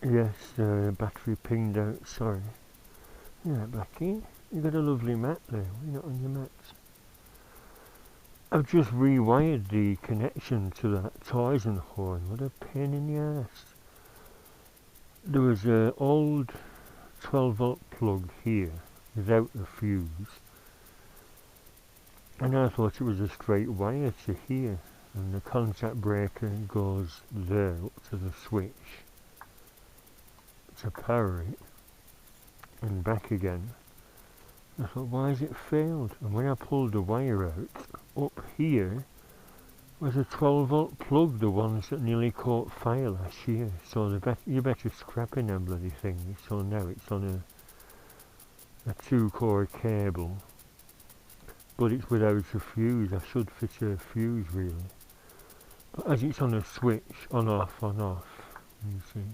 Yes, battery pinged out, sorry. Yeah, Becky, you got a lovely mat there. Why not on your mats? I've just rewired the connection to that Tyson horn. What a pain in the ass. There was an old 12-volt plug here without a fuse, and I thought it was a straight wire to here, and the contact breaker goes there up to the switch to power it and back again. I thought, why has it failed? And when I pulled the wire out, up here was a 12-volt plug, the ones that nearly caught fire last year. So you're better scrapping them bloody things. So now it's on a 2-core cable, but it's without a fuse. I should fit a fuse really. But as it's on a switch, on off, you see,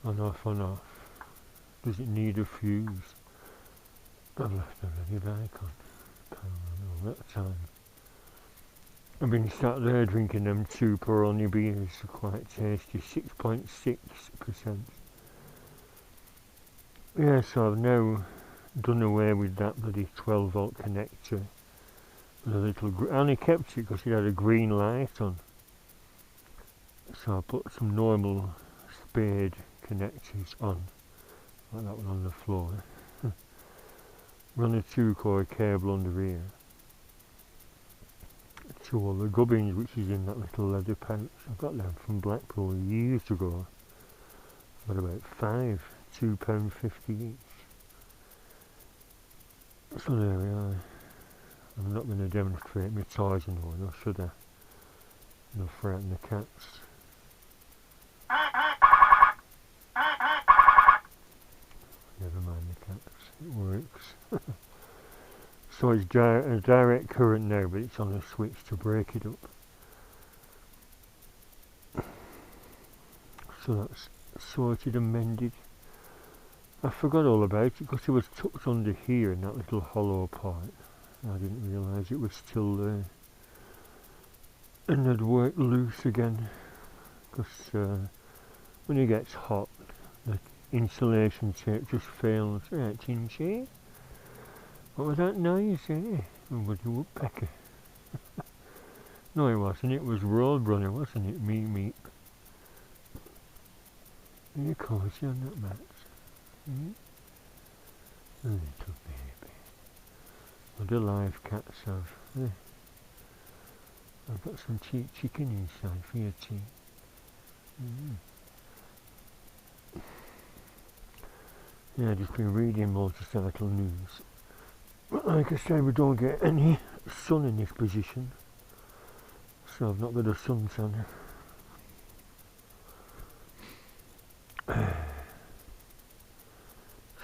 on off, does it need a fuse? I've left the bloody bike on. Power on all that time. I've been sat there drinking them 2 Peroni beers, quite tasty, 6.6%. Yeah, so I've now done away with that bloody 12-volt connector. With a little, I only kept it because it had a green light on. So I put some normal spade connectors on, like that one on the floor. Run a 2-core cable under here to all the gubbins, which is in that little leather pouch. I got them from Blackpool years ago. Got about 5, £2.50 each. So there we are. I'm not going to demonstrate my Tarzan horn, or should I? I'll frighten the cats. Never mind the cats, it works. So it's a direct current now, but it's on a switch to break it up. So that's sorted and mended. I forgot all about it because it was tucked under here in that little hollow part. I didn't realise it was still there. And I'd worked loose again because when it gets hot, the insulation tape just fails. Right, Chinchy? What was that noise, eh? Oh, was a woodpecker. No, it wasn't. It was Roadrunner, wasn't it? Meep. Are you cozy on that mat? A little baby. What do live cats have? I've got some cheap chicken inside for your tea. Yeah, I've just been reading motorcycle news. But like I say, we don't get any sun in this position, so I've not got a suntan.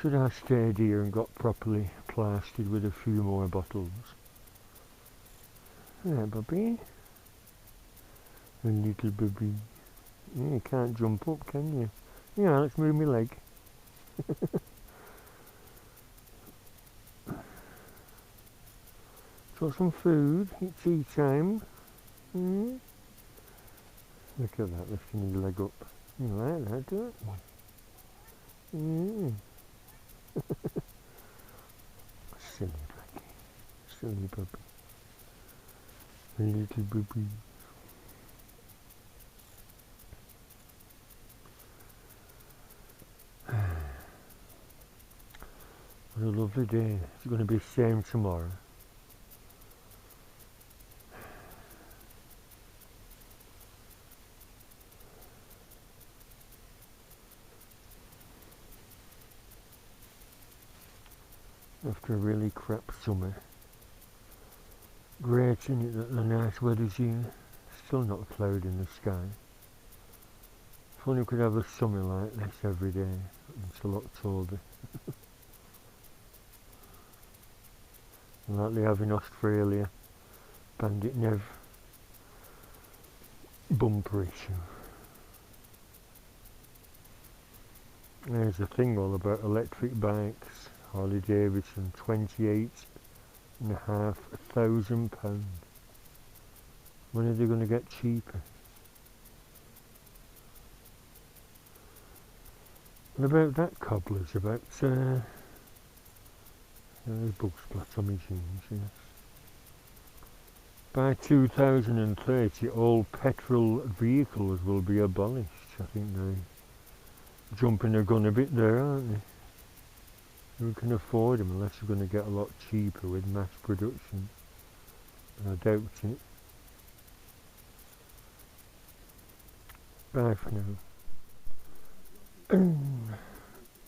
Should I stayed here and got properly plastered with a few more bottles? Yeah, Bobby. A little Bobby. Yeah, you can't jump up, can you? Yeah, let's move my leg. Got some food, it's tea time. Look at that, lifting his leg up. You like that, do it? Silly Blackie. Silly puppy. A little puppy. What a lovely day. It's going to be the same tomorrow. After a really crap summer. Great, isn't it, that the nice weather's here? Still not a cloud in the sky. If only we could have a summer like this every day until October. Like they have in Australia. Bandit Nev. Bumper issue. There's a thing all about electric bikes. Harley Davidson, £28,500. When are they going to get cheaper? And about that cobbler's about, there's bug splatter on my jeans, yes. By 2030 all petrol vehicles will be abolished. I think they're jumping the gun a bit there, aren't they? Who can afford them unless they're going to get a lot cheaper with mass production? I doubt it. Bye for now.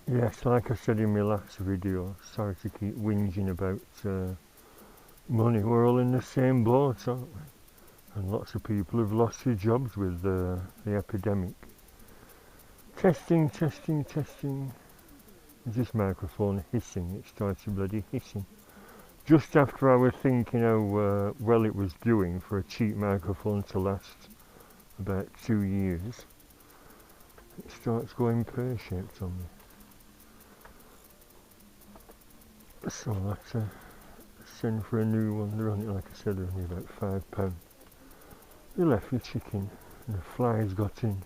Yes, like I said in my last video, sorry to keep whinging about money. We're all in the same boat, aren't we? And lots of people have lost their jobs with the epidemic. Testing. This microphone hissing, it started bloody hissing. Just after I was thinking how well it was doing for a cheap microphone to last about 2 years, it starts going pear-shaped on me. So I'll have to send for a new one. They're only, like I said, they're only about £5. They left the chicken and the flies got in.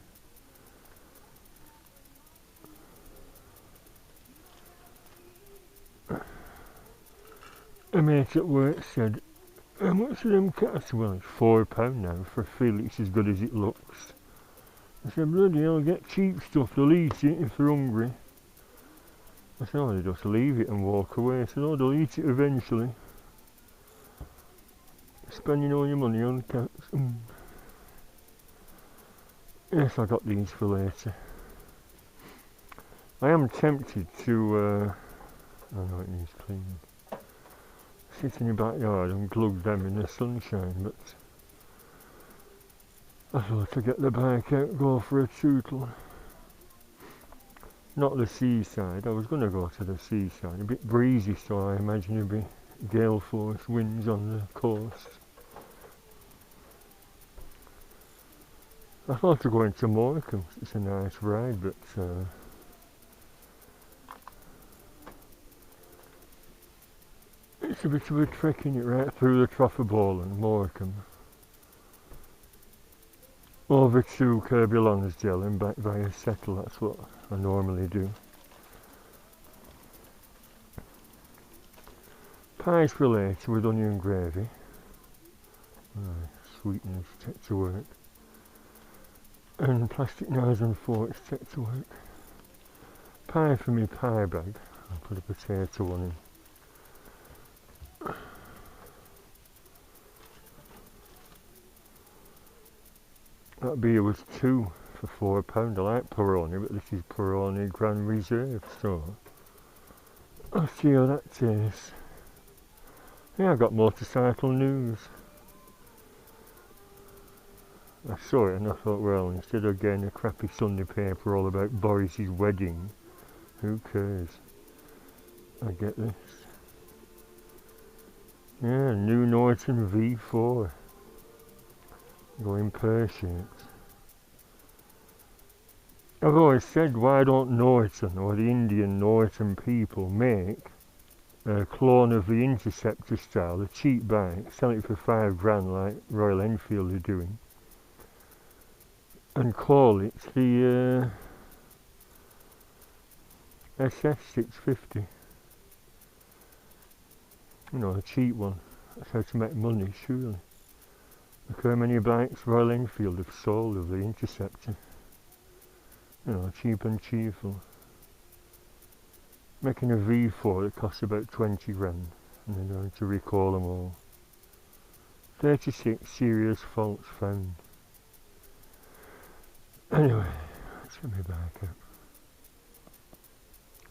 A mate at work said, how much are them cats? Well, it's £4 now for a feel it's as good as it looks. I said, bloody hell, get cheap stuff, they'll eat it if they're hungry. I said, oh, they just leave it and walk away. I said, oh, they'll eat it eventually. Spending all your money on cats. Yes, I got these for later. I am tempted to, I know it needs cleaning. Sit in your backyard and glug them in the sunshine, but I thought I'd get the bike out and go for a tootle. Not the seaside, I was going to go to the seaside, a bit breezy, so I imagine it'd be gale force winds on the coast. I thought of going to Morecambe, it's a nice ride, but it's a bit of a trek, isn't it, right through the Trough of Bowland, Morecambe. Over to Kirby Lonsdale and back via Settle, that's what I normally do. Pies for later with onion gravy. Sweetness, take to work. And plastic knives and forks, take to work. Pie for me pie bag, I'll put a potato one in. That beer was £2 for £4. I like Peroni, but this is Peroni Grand Reserve, so I'll see how that tastes. Yeah, I got motorcycle news. I saw it and I thought, well, instead of getting a crappy Sunday paper all about Boris's wedding, who cares? I get this. Yeah, new Norton V4. Going pear-shaped. I've always said, why don't Norton or the Indian Norton people make a clone of the Interceptor style, a cheap bike, sell it for £5 like Royal Enfield are doing, and call it the SS650. You know, a cheap one. That's how to make money, surely. Look how many bikes Royal Enfield have sold of the Interceptor. You know, cheap and cheerful. Making a V4 that costs about 20 grand, and they're going to recall them all. 36 serious faults found. Anyway, let's get my bike out.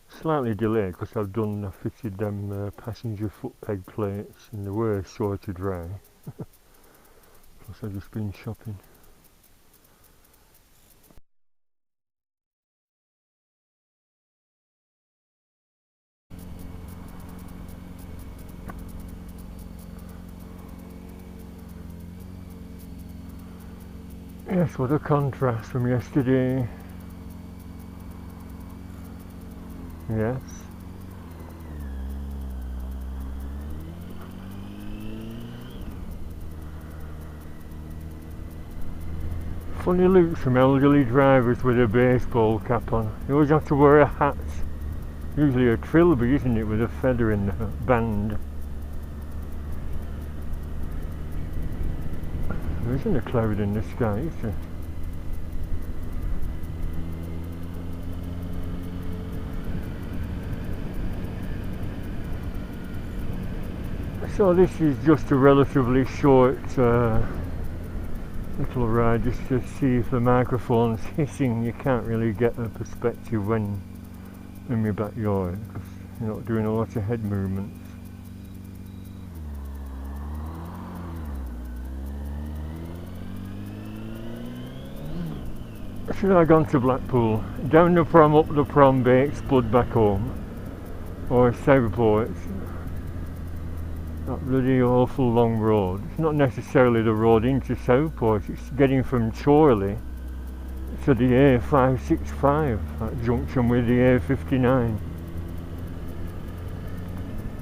Slightly delayed because I fitted them passenger foot peg plates and they were sure to dry. Plus I've just been shopping. Yes, what a contrast from yesterday. Yes. Funny looks from elderly drivers with a baseball cap on. You always have to wear a hat. Usually a trilby, isn't it, with a feather in the band. There isn't a cloud in the sky, is there? So this is just a relatively short little ride just to see if the microphone's hissing. You can't really get a perspective when in your backyard because you're not doing a lot of head movements. Should I have gone to Blackpool? Down the prom, up the prom, bait, spud back home? Or Southport? That bloody awful long road. It's not necessarily the road into Southport, it's getting from Chorley to the A565, that junction with the A59.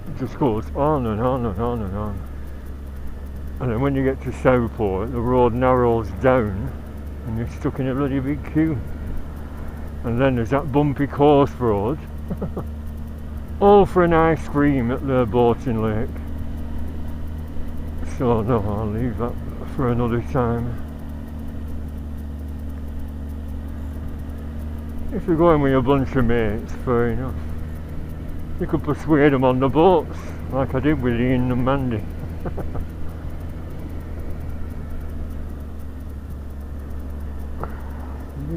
It just goes on and on and on and on. And then when you get to Southport, the road narrows down and you're stuck in a bloody big queue. And then there's that bumpy course road. All for an ice cream at the boating lake. So no, I'll leave that for another time. If you're going with a bunch of mates, fair enough. You could persuade them on the boats, like I did with Ian and Mandy.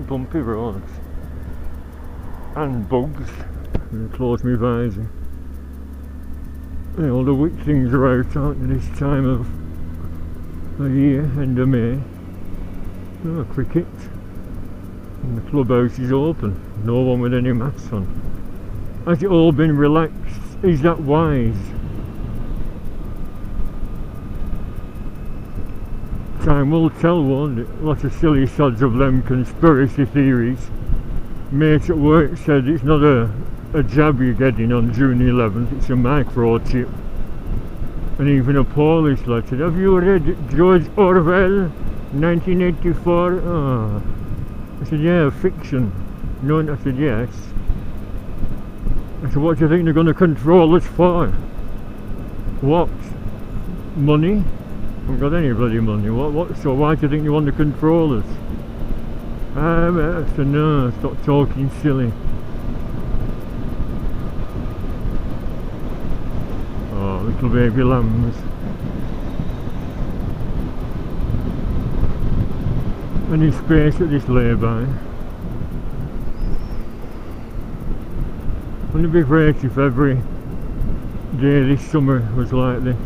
Bumpy roads. And bugs. I'm gonna close my visor. All the witch things are out, aren't they, this time of the year, end of May. Oh, cricket. And the clubhouse is open. No one with any masks on. Has it all been relaxed? Is that wise? Time will tell, won't it? Lots of silly sods of them conspiracy theories. Mate at work said it's not a jab you're getting on June 11th, it's a microchip. And even a Polish lad said, have you read George Orwell, 1984? Oh. I said, yeah, fiction. No, I said, yes. I said, what do you think they're going to control us for? What? Money? I haven't got any bloody money. What? So why do you think you want to control us? I said, no, stop talking silly. Oh, little baby lambs. Any space at this lay-by? Wouldn't it be great if every day this summer was like this?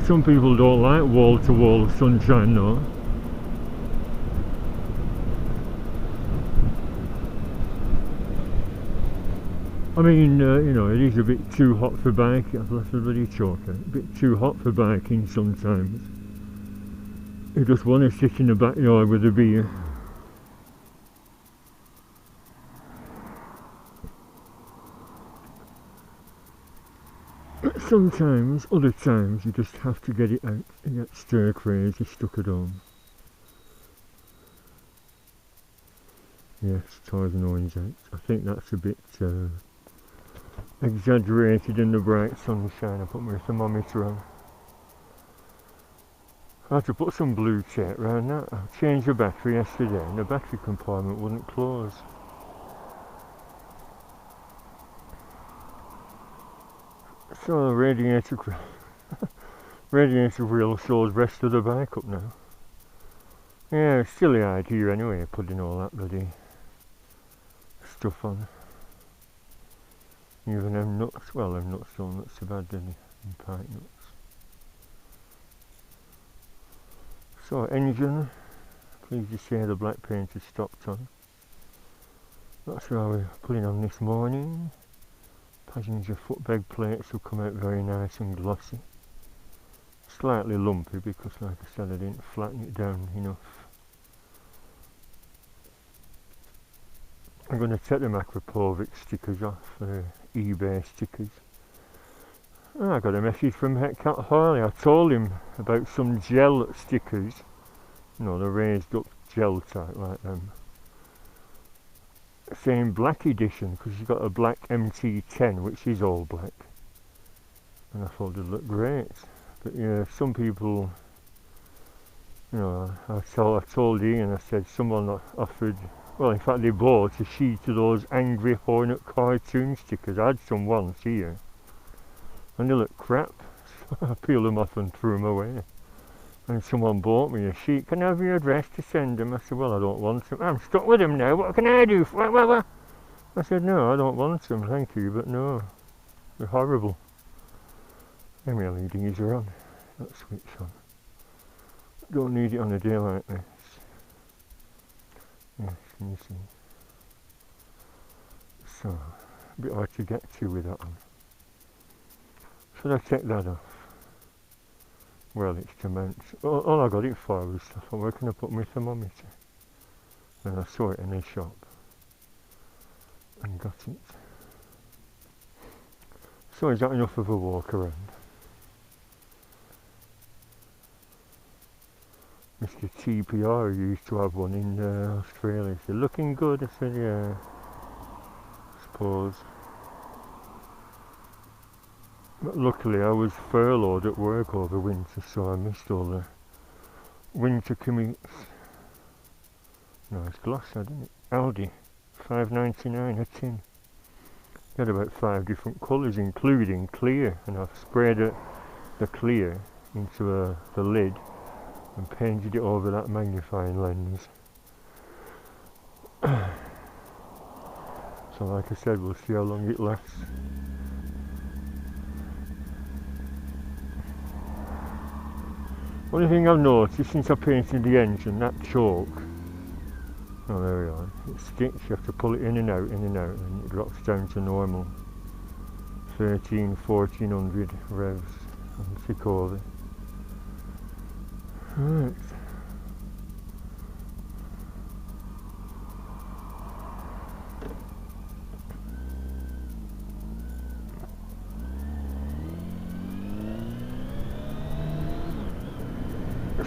Some people don't like wall-to-wall sunshine though. I mean, you know, it is a bit too hot for biking. I've left a bloody choker. A bit too hot for biking sometimes. You just want to sit in the backyard with a beer. But sometimes, other times, you just have to get it out. You get stir crazy stuck at home. Yes, toys and orange eggs. I think that's a bit exaggerated in the bright sunshine. I put my thermometer on. I had to put some blue tape around that. I changed the battery yesterday and the battery compartment wouldn't close. So the radiator wheel shows rest of the bike up now. Yeah, silly idea anyway, putting all that bloody stuff on. Even them nuts, well them nuts don't look so bad, do they? And pike nuts. So engine, pleased to say the black paint has stopped on. That's what we're putting on this morning. Passenger footbed plates will come out very nice and glossy. Slightly lumpy because, like I said, I didn't flatten it down enough. I'm going to take the Makropovic stickers off, eBay stickers. Oh, I got a message from Cat Harley. I told him about some gel stickers, you know, the raised up gel type like them, saying black edition, because he's got a black MT10 which is all black, and I thought it'd look great. But yeah, some people, you know, I told Ian, I said someone offered, well in fact they bought a sheet of those Angry Hornet cartoon stickers. I had some once here and they look crap, so I peeled them off and threw them away. And someone bought me a sheet. Can I have your address to send them? I said, well, I don't want them. I'm stuck with them now. What can I do? What? I said, no, I don't want them, thank you, but no, they're horrible. Them LEDs are on, that switch on. Don't need it on a day like this. Yes, can you see? So, a bit hard to get to with that one. Should I take that off? Well, it's to mount. All I got it for was, I thought, where can I put my thermometer? And I saw it in a shop and got it. So is that enough of a walk around? Mr. TPR used to have one in Australia. He said, looking good? I said, yeah, I suppose. But luckily I was furloughed at work over winter, so I missed all the winter commutes. Nice gloss, hadn't it? Aldi, $5.99 a tin. It had about 5 different colours, including clear, and I've sprayed the clear into the lid and painted it over that magnifying lens. So like I said, we'll see how long it lasts. Only thing I've noticed since I painted the engine, that chalk, oh there we are, it sticks. You have to pull it in and out, and it drops down to normal 1400 revs on Sikori. Right.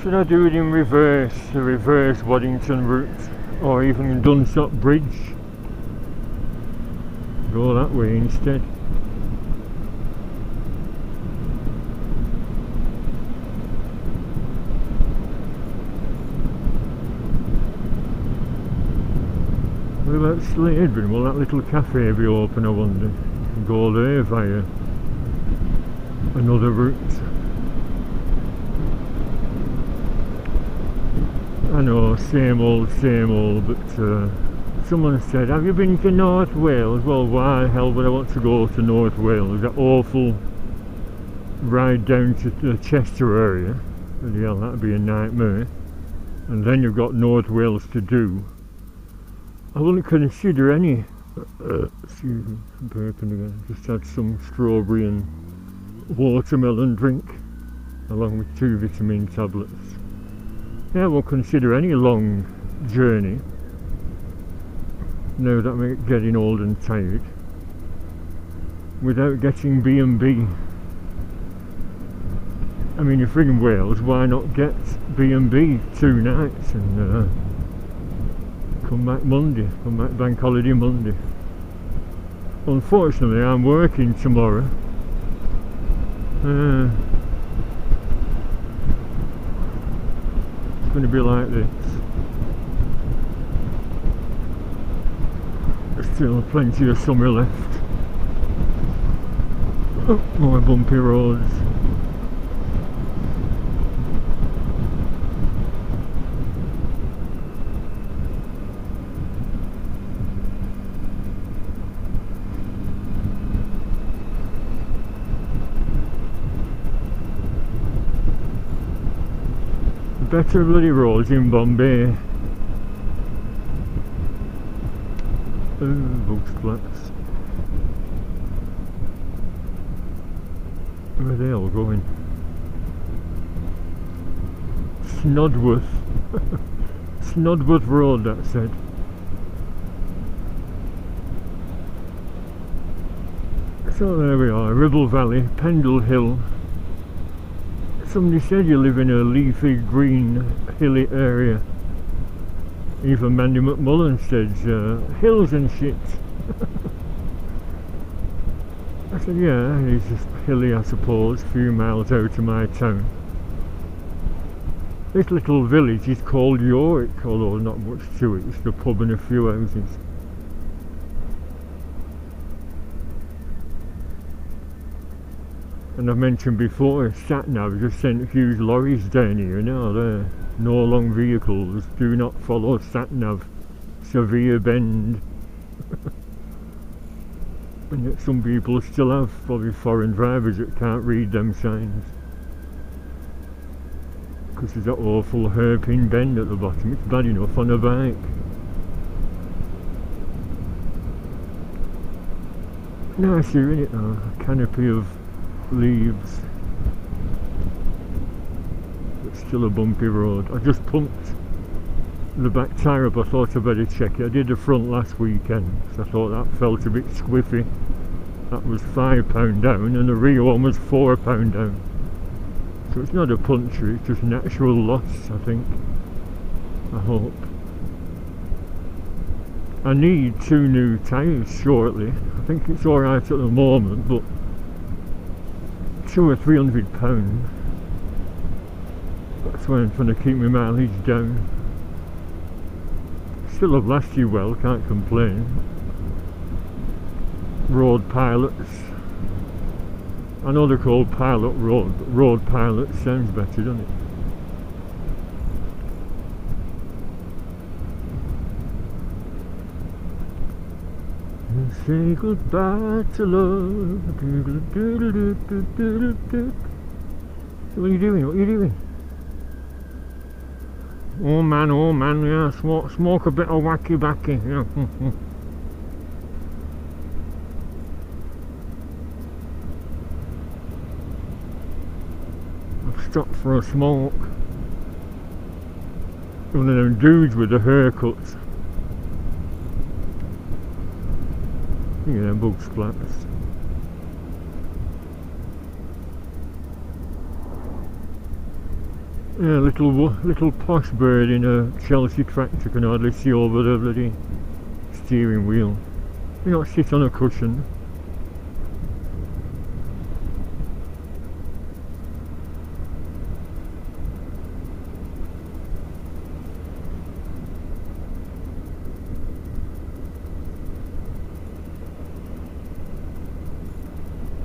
Should I do it in reverse, the reverse Waddington route, or even Dunsop Bridge? Go that way instead. What about Slaidburn? Will that little cafe be open, I wonder? Go there via another route. I know, same old, but someone said, have you been to North Wales? Well, why the hell would I want to go to North Wales? That awful ride down to the Chester area. Bloody hell, that'd be a nightmare. And then you've got North Wales to do. I wouldn't consider any, excuse me, I'm burping again. Just had some strawberry and watermelon drink, along with 2 vitamin tablets. Yeah, I won't consider any long journey, now that I'm getting old and tired, without getting B&B. I mean, if you're in Wales, why not get B&B 2 nights and come back Monday, come back Bank Holiday Monday. Unfortunately, I'm working tomorrow. It's going to be like this. There's still plenty of summer left. Oh, more bumpy roads. Better bloody roads in Bombay. Books flats. Where are they all going? Snodworth. Snodworth Road, that said. So there we are, Ribble Valley, Pendle Hill. Somebody said you live in a leafy, green, hilly area. Even Mandy McMullen says, hills and shit. I said, yeah, it's just hilly, I suppose, a few miles out of my town. This little village is called York, although not much to it, it's the pub and a few houses. And I've mentioned before, SatNav just sent huge lorries down here now. They're no long vehicles, do not follow SatNav, severe bend. And yet some people still have, probably foreign drivers that can't read them signs. Because there's that awful hairpin bend at the bottom, it's bad enough on a bike. Nice here, isn't it though? A canopy of leaves, but still a bumpy road. I just pumped the back tyre up, I thought I'd better check it. I did the front last weekend, so I thought that felt a bit squiffy. That was £5 down and the rear one was £4 down. So it's not a puncture, it's just natural loss, I think. I hope. I need 2 new tyres shortly. I think it's alright at the moment, but £200 or £300. That's when I'm trying to keep my mileage down. Still have lasted well, can't complain. Road pilots. I know they're called pilot road, but road pilot sounds better, doesn't it? And say goodbye to love. So what are you doing? What are you doing? Oh man, yeah, smoke a bit of wacky backy. Yeah. I've stopped for a smoke. One of them dudes with the haircuts. Yeah, bug splats. Yeah, little posh bird in a Chelsea tractor can hardly see over the bloody steering wheel. You not sit on a cushion.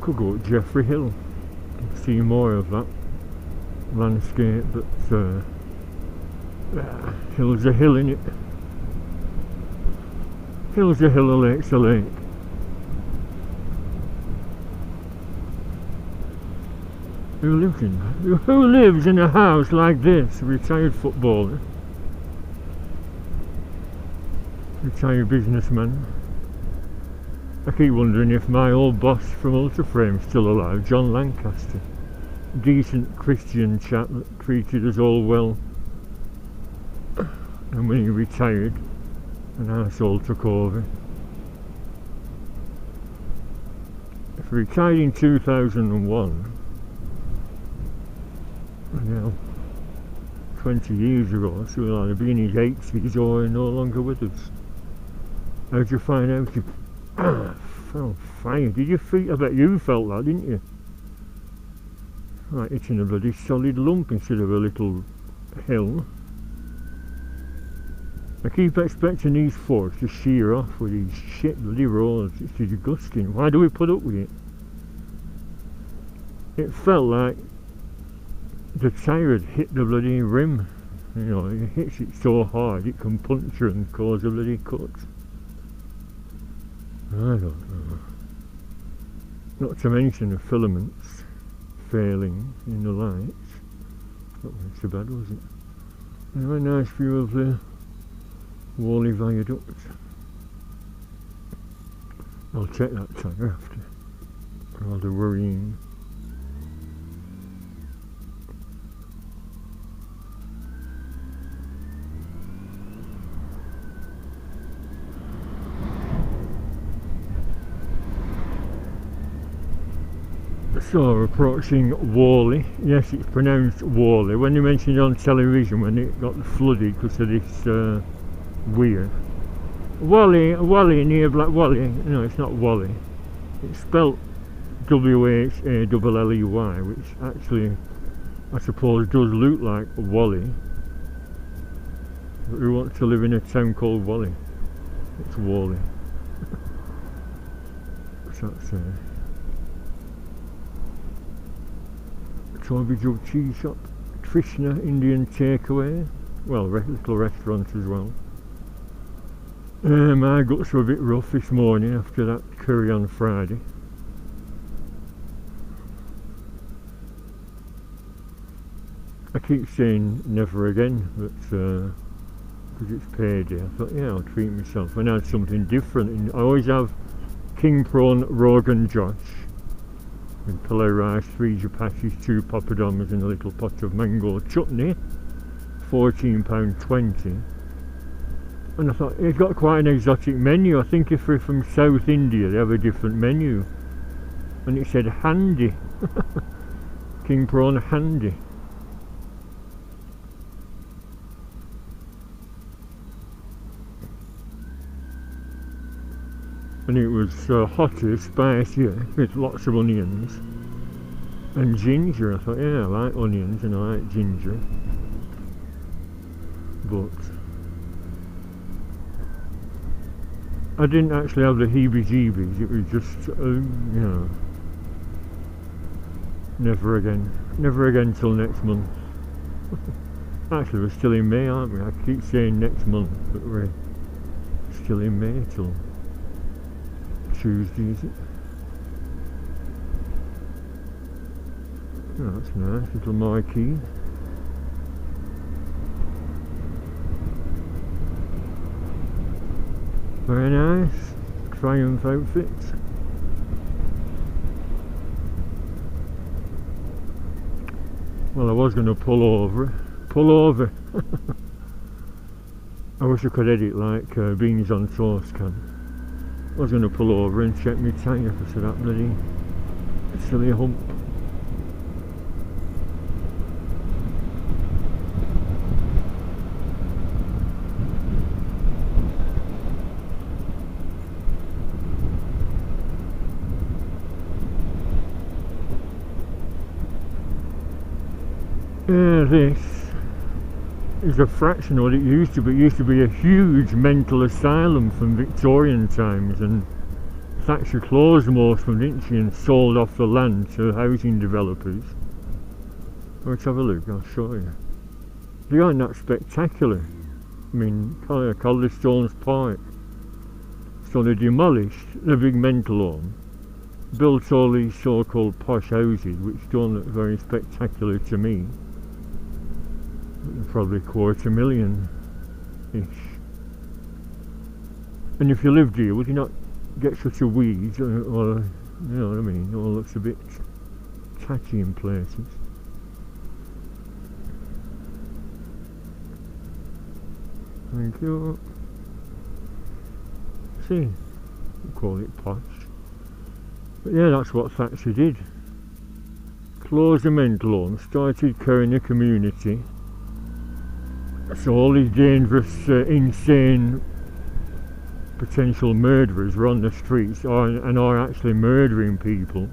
Could go up Jeffrey Hill, see more of that landscape, but hill's a hill, innit? Hill's a hill, a lake's a lake. Who lives in a house like this? A retired footballer, retired businessman. I keep wondering if my old boss from Ultraframe's still alive, John Lancaster. Decent Christian chap that treated us all well. And when he retired, an arsehole took over. If he retired in 2001, well, 20 years ago, so he'll either be in his 80s or no longer with us. How'd you find out? Felt fire. Did you feel? I bet you felt that, didn't you? Like hitting a bloody solid lump instead of a little hill. I keep expecting these forks to shear off with these shit bloody roads. It's disgusting. Why do we put up with it? It felt like the tyre had hit the bloody rim. You know, it hits it so hard it can puncture and cause a bloody cut. I don't know. Not to mention the filaments failing in the lights. That wasn't so bad, was it? Anyway, nice view of the Whalley Viaduct. I'll check that tyre after. Rather worrying. So approaching Whalley. Yes, it's pronounced Whalley. When they mentioned it on television when it got flooded because of this weir. Whalley near Black Whalley. No, it's not Whalley. It's spelt W-H-A-L-L-E-Y, which actually I suppose does look like Whalley. But who wants to live in a town called Whalley? It's Whalley. So that's Toby Jug Cheese Shop, Trishna Indian Takeaway, well, little restaurants as well. My guts were a bit rough this morning after that curry on Friday. I keep saying never again, but because it's payday, I thought, yeah, I'll treat myself. And I had something different. I always have king prawn Rogan Josh with pillow rice, 3 chapattis, 2 poppadoms and a little pot of mango chutney, £14.20. And I thought, it's got quite an exotic menu. I think if we're from South India they have a different menu. And it said handy. King prawn handy. And it was hotter, spicier, with lots of onions and ginger. I thought, yeah, I like onions and I like ginger, but I didn't actually have the heebie-jeebies. It was just, you know, never again till next month. Actually, we're still in May, aren't we? I keep saying next month, but we're still in May till Tuesday, is it? Oh, that's nice, little marquee. Very nice. Triumph outfits. Well, I was going to pull over. I wish I could edit like beans on toast can. I was going to pull over and check my tyre for that bloody silly hump. This is a fraction of what it used to be. It used to be a huge mental asylum from Victorian times, and Thatcher closed most of them, didn't she, and sold off the land to housing developers. Let's have a look, I'll show you. They aren't that spectacular. I mean, Calderstone's Park. So they demolished the big mental home, built all these so-called posh houses, which don't look very spectacular to me. Probably $250,000-ish. And if you lived here, would you not get such a weed, or you know what I mean? It all looks a bit tatty in places. Thank you. See, we call it posh. But yeah, that's what Thatcher did. Closed the mental home, started carrying the community. So all these dangerous, insane, potential murderers were on the streets and are actually murdering people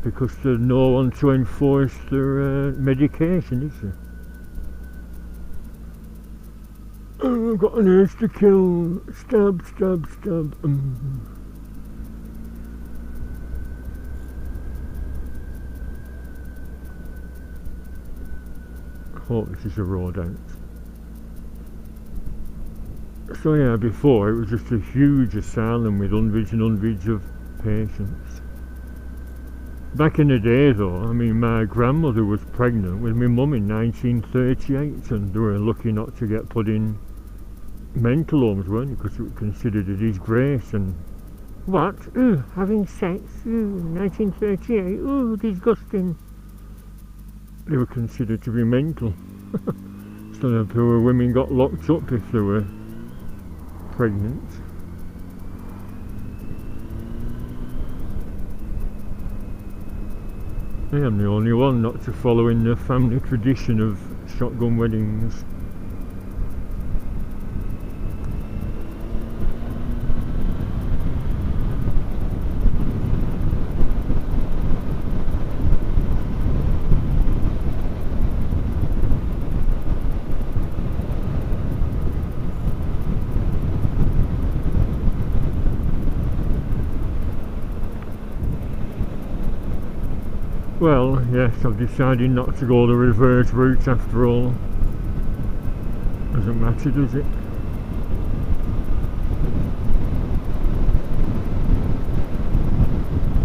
because there's no one to enforce their medication, is there? Oh, I've got an urge to kill. Stab, stab, stab. Oh, this is a road out. So yeah, before it was just a huge asylum with hundreds and hundreds of patients. Back in the day though, I mean, my grandmother was pregnant with my mum in 1938 and they were lucky not to get put in mental homes, weren't they? Because it was considered a disgrace. And what? Ooh, having sex? Ooh, 1938? Ooh, disgusting. They were considered to be mental. So the poor women got locked up if they were pregnant. I am the only one not to follow in the family tradition of shotgun weddings. Well, yes, I've decided not to go the reverse route after all. Doesn't matter, does it?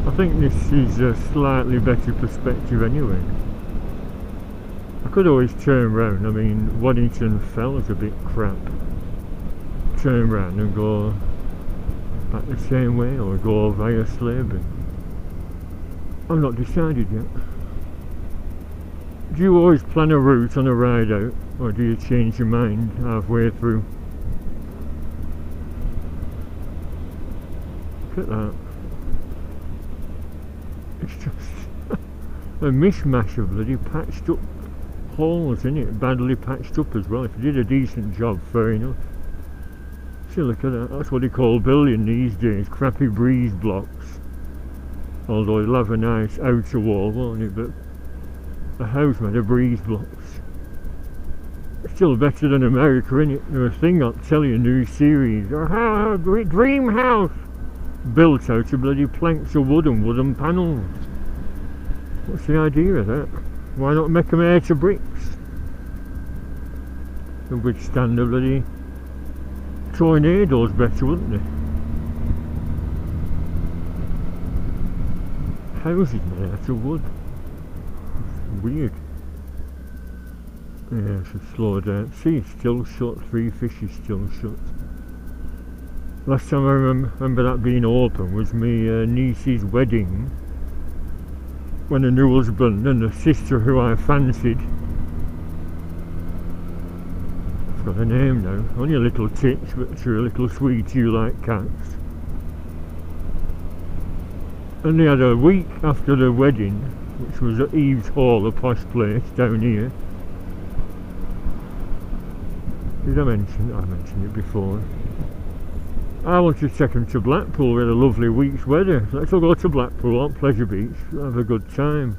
I think this is a slightly better perspective anyway. I could always turn round. I mean, Waddington Fell is a bit crap. Turn round and go back the same way, or go via Slaidburn. I've not decided yet. Do you always plan a route on a ride out, or do you change your mind halfway through? Look at that. It's just a mishmash of bloody patched up holes in it, badly patched up as well. If you did a decent job, fair enough. See, look at that. That's what they call building these days, crappy breeze blocks. Although it'll have a nice outer wall, won't it? But a house made of breeze blocks. It's still better than America, innit? There's a thing I'll tell you, new series. A dream house built out of bloody planks of wood and wooden panels. What's the idea of that? Why not make them out of bricks? They'll withstand the bloody tornadoes better, wouldn't they? Houses made out of wood. It's weird. Yeah, I should slow down. See, it's still shut. 3 Fishes still shut. Last time I remember that being open was my niece's wedding, when the new husband and the sister who I fancied, I've got her name now, only a little titch, but she's a little sweetie who like cats. And they had a week after the wedding, which was at Eve's Hall, a posh place down here. Did I mentioned it before. I wanted to take them to Blackpool. We had a lovely week's weather. Let's all go to Blackpool on Pleasure Beach, have a good time.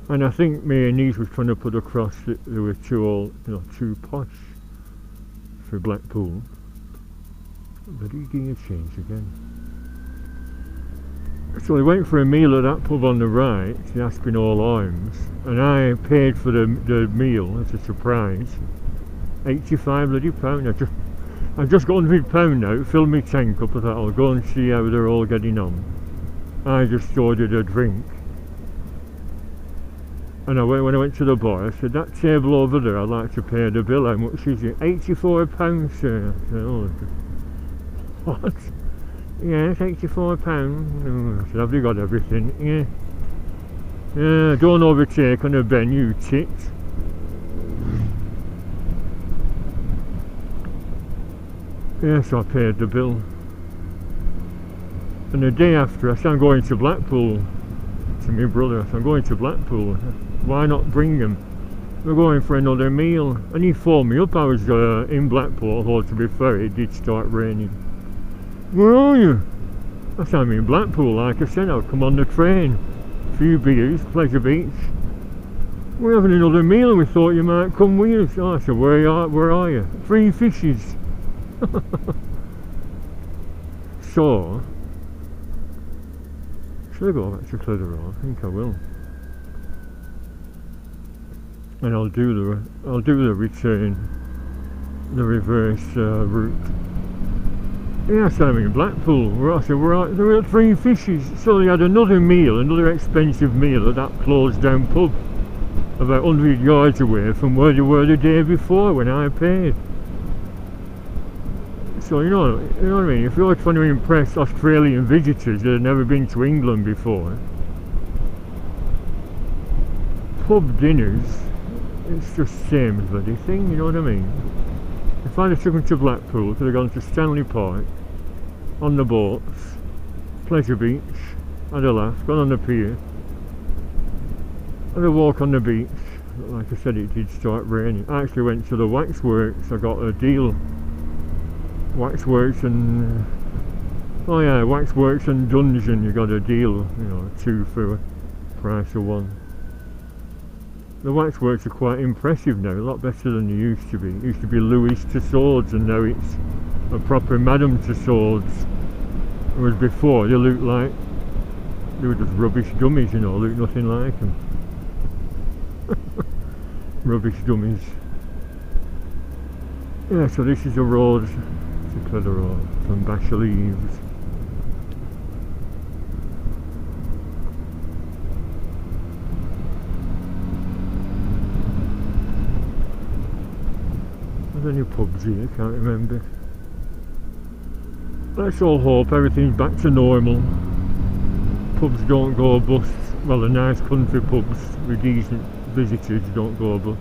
And I think me and niece was trying to put across that they were too posh for Blackpool. But he gave a change again. So we went for a meal at that pub on the right, the Aspinall Arms, and I paid for the meal as a surprise. £85 bloody pound. I've just got £100 now, filled my tank up. I thought I'll go and see how they're all getting on. I just ordered a drink. And when I went to the bar, I said, that table over there, I'd like to pay the bill. How much is it? £84, sir. I said, oh, what? Yes, £84. Oh, I said, have you got everything? Yeah. Yeah, don't overtake on a ben, you tit. Yes, I paid the bill. And the day after, I said, I'm going to Blackpool. To my brother, I said, I'm going to Blackpool. Why not bring him? We're going for another meal. And he phoned me up. I was in Blackpool, although to be fair, it did start raining. Where are you? I said, I'm in Blackpool. Like I said, I'll come on the train. A few beers, Pleasure Beach. We're having another meal and we thought you might come with us. Oh, I said, where are you? 3 Fishes. So, should I go back to Clitheroe? I think I will. And I'll do the return, the reverse route. Yes, I'm in Blackpool. There were 3 Fishes. So they had another meal, another expensive meal at that closed down pub, about 100 yards away from where they were the day before when I paid. So you know what I mean, if you're trying to impress Australian visitors that have never been to England before, pub dinners, it's just the same bloody thing, you know what I mean? If I'd have taken to Blackpool, could have gone to Stanley Park, on the boats, Pleasure Beach, had a laugh, gone on the pier, And a walk on the beach. Like I said, it did start raining. I actually went to the waxworks. I got a deal. Waxworks and oh yeah, Waxworks and Dungeon, you got a deal, you know, 2 for a price of 1. The Waxworks are quite impressive now, a lot better than they used to be. It used to be Louis to Swords, and now it's a proper Madame to Swords. Whereas before, they looked like, they were just rubbish dummies, you know, looked nothing like them. Rubbish dummies. Yeah, so this is a road to Clitheroe from Bashalieves. Are there any pubs here? Can't remember. Let's all hope everything's back to normal. Pubs don't go bust. Well, the nice country pubs with decent visitors don't go bust.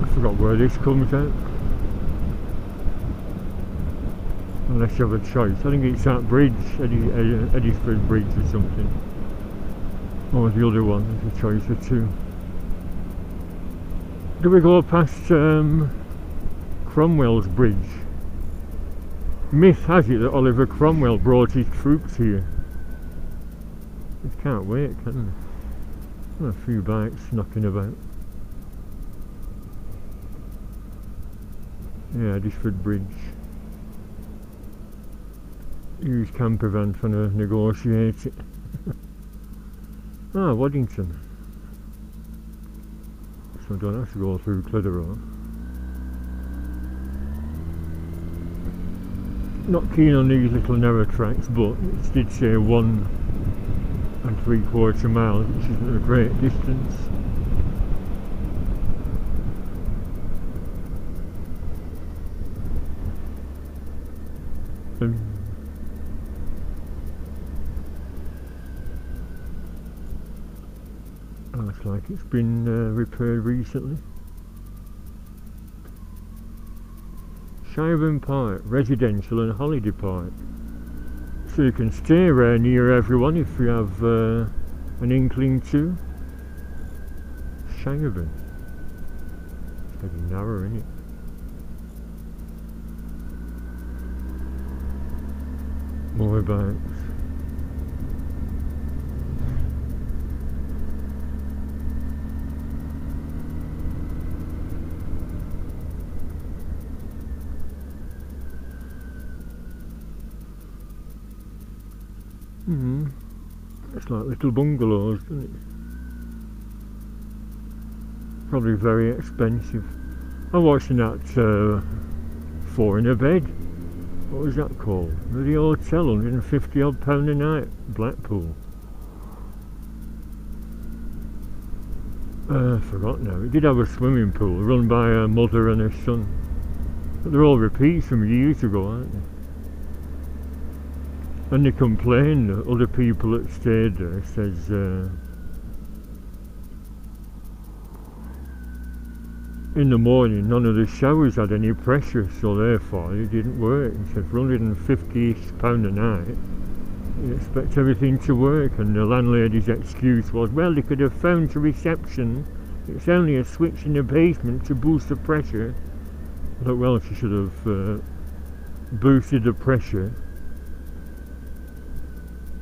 I forgot where this comes out. Unless you have a choice. I think it's that bridge, Eddisford Bridge or something. Or the other one, there's a choice or 2. Do we go past Cromwell's bridge? Myth has it that Oliver Cromwell brought his troops here. Just can't wait, can they? A few bikes knocking about. Yeah, Eddisford Bridge. Used camper van trying to negotiate it. Ah, Waddington. So I don't have to go through Clitheroe. Not keen on these little narrow tracks, but it did say 1 3/4 miles, which isn't a great distance. Looks like it's been repaired recently. Slaidburn Park, residential and holiday park. So you can stay around near everyone if you have an inkling to. Slaidburn. It's getting narrow, isn't it? More bikes. It's like little bungalows, isn't it? Probably very expensive. I'm watching that 4 in a bed. What was that called? The hotel, £150 odd a night, Blackpool. I forgot now. It did have a swimming pool run by a mother and her son. But they're all repeats from years ago, aren't they? And they complain, other people that stayed there says in the morning none of the showers had any pressure, so therefore it didn't work. He said for £150 a night you expect everything to work, and the landlady's excuse was, well, they could have phoned to reception, it's only a switch in the basement to boost the pressure. I thought, well, she should have boosted the pressure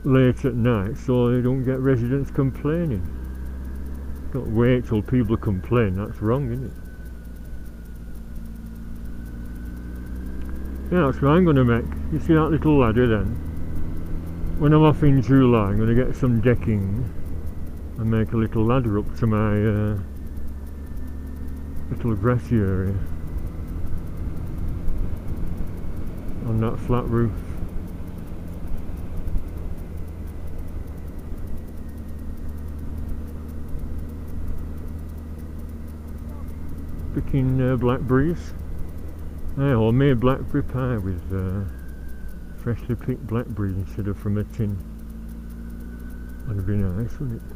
late at night so they don't get residents complaining. Don't wait till people complain, that's wrong, isn't it? Yeah, that's what I'm going to make. You see that little ladder then? When I'm off in July I'm going to get some decking and make a little ladder up to my little grassy area on that flat roof. Picking blackberries. I made blackberry pie with freshly picked blackberries instead of from a tin. That'd be nice, wouldn't it?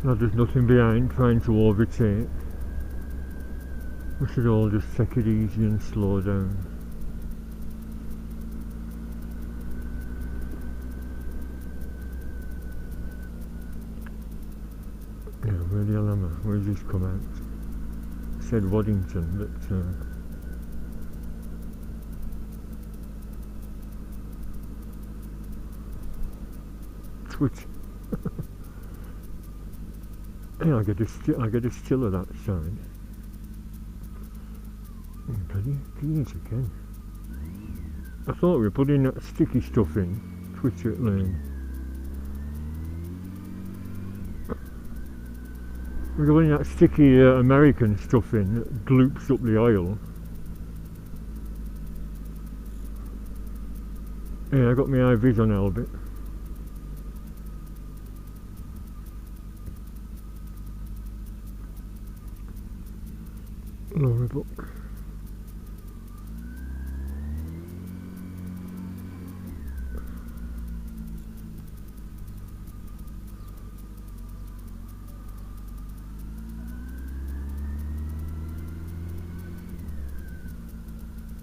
Now there's nothing behind trying to overtake. We should all just take it easy and slow down. Yeah, where the hell am I? Where's this come out? It said Waddington, but Twitch. Yeah, I get a still of that side. Bloody gears again. I thought we were putting that sticky stuff in. Twitchert Lane. We're putting that sticky American stuff in that gloops up the oil. Yeah, I got my IVs on Albert. Lorry book.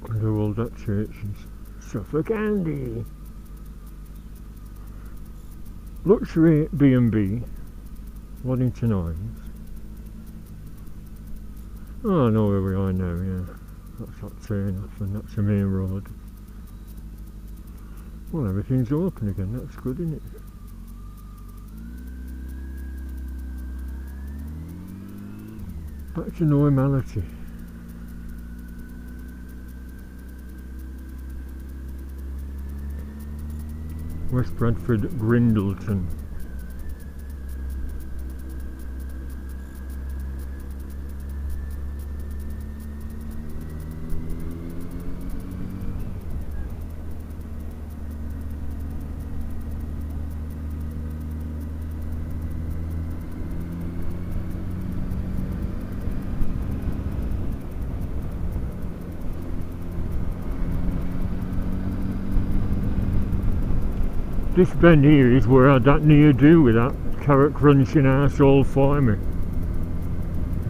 Wonder how old that church is. Suffolk Andy. Luxury B&B, Waddington Arms. Oh, I know where we are now, yeah. That's that turn off and that's the main road. Well, everything's open again, that's good, isn't it? Back to normality. West Bradford, Grindleton. This bend here is where I had that near do with that carrot crunching arsehole farmer.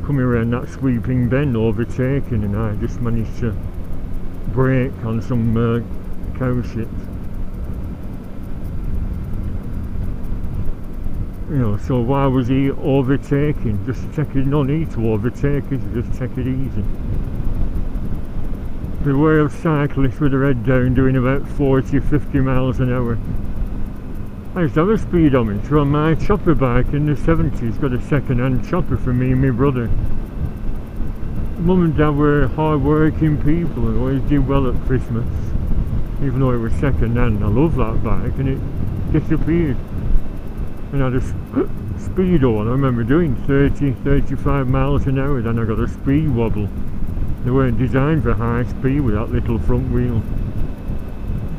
Coming around that sweeping bend, overtaking, and I just managed to brake on some cow shit. You know, so why was he overtaking? Just take it, no need to overtake it, just take it easy. Beware of cyclists with their head down doing about 40-50 miles an hour. I used to have a speedometer on my chopper bike in the 70s, got a second-hand chopper for me and my brother. Mum and Dad were hard-working people and always did well at Christmas, even though it was second-hand. I love that bike, and it disappeared. And I had a speedo, and I remember doing 30-35 miles an hour, then I got a speed wobble. They weren't designed for high speed with that little front wheel.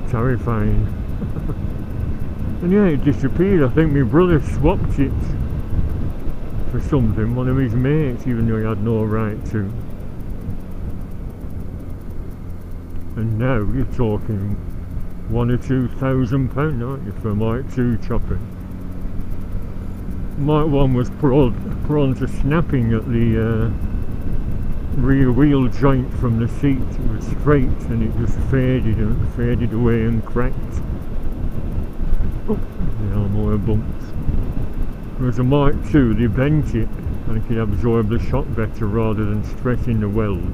Terrifying. And yeah, it disappeared. I think my brother swapped it for something, one of his mates, even though he had no right to. And now you're talking £1,000 or £2,000, aren't you, for a Mark 2 chopper? Mark 1 was prone to snapping at the rear wheel joint from the seat. It was straight and it just faded away and cracked. Oh, the more bumps. Whereas a Mark II, they bent it and it could absorb the shock better rather than stressing the weld.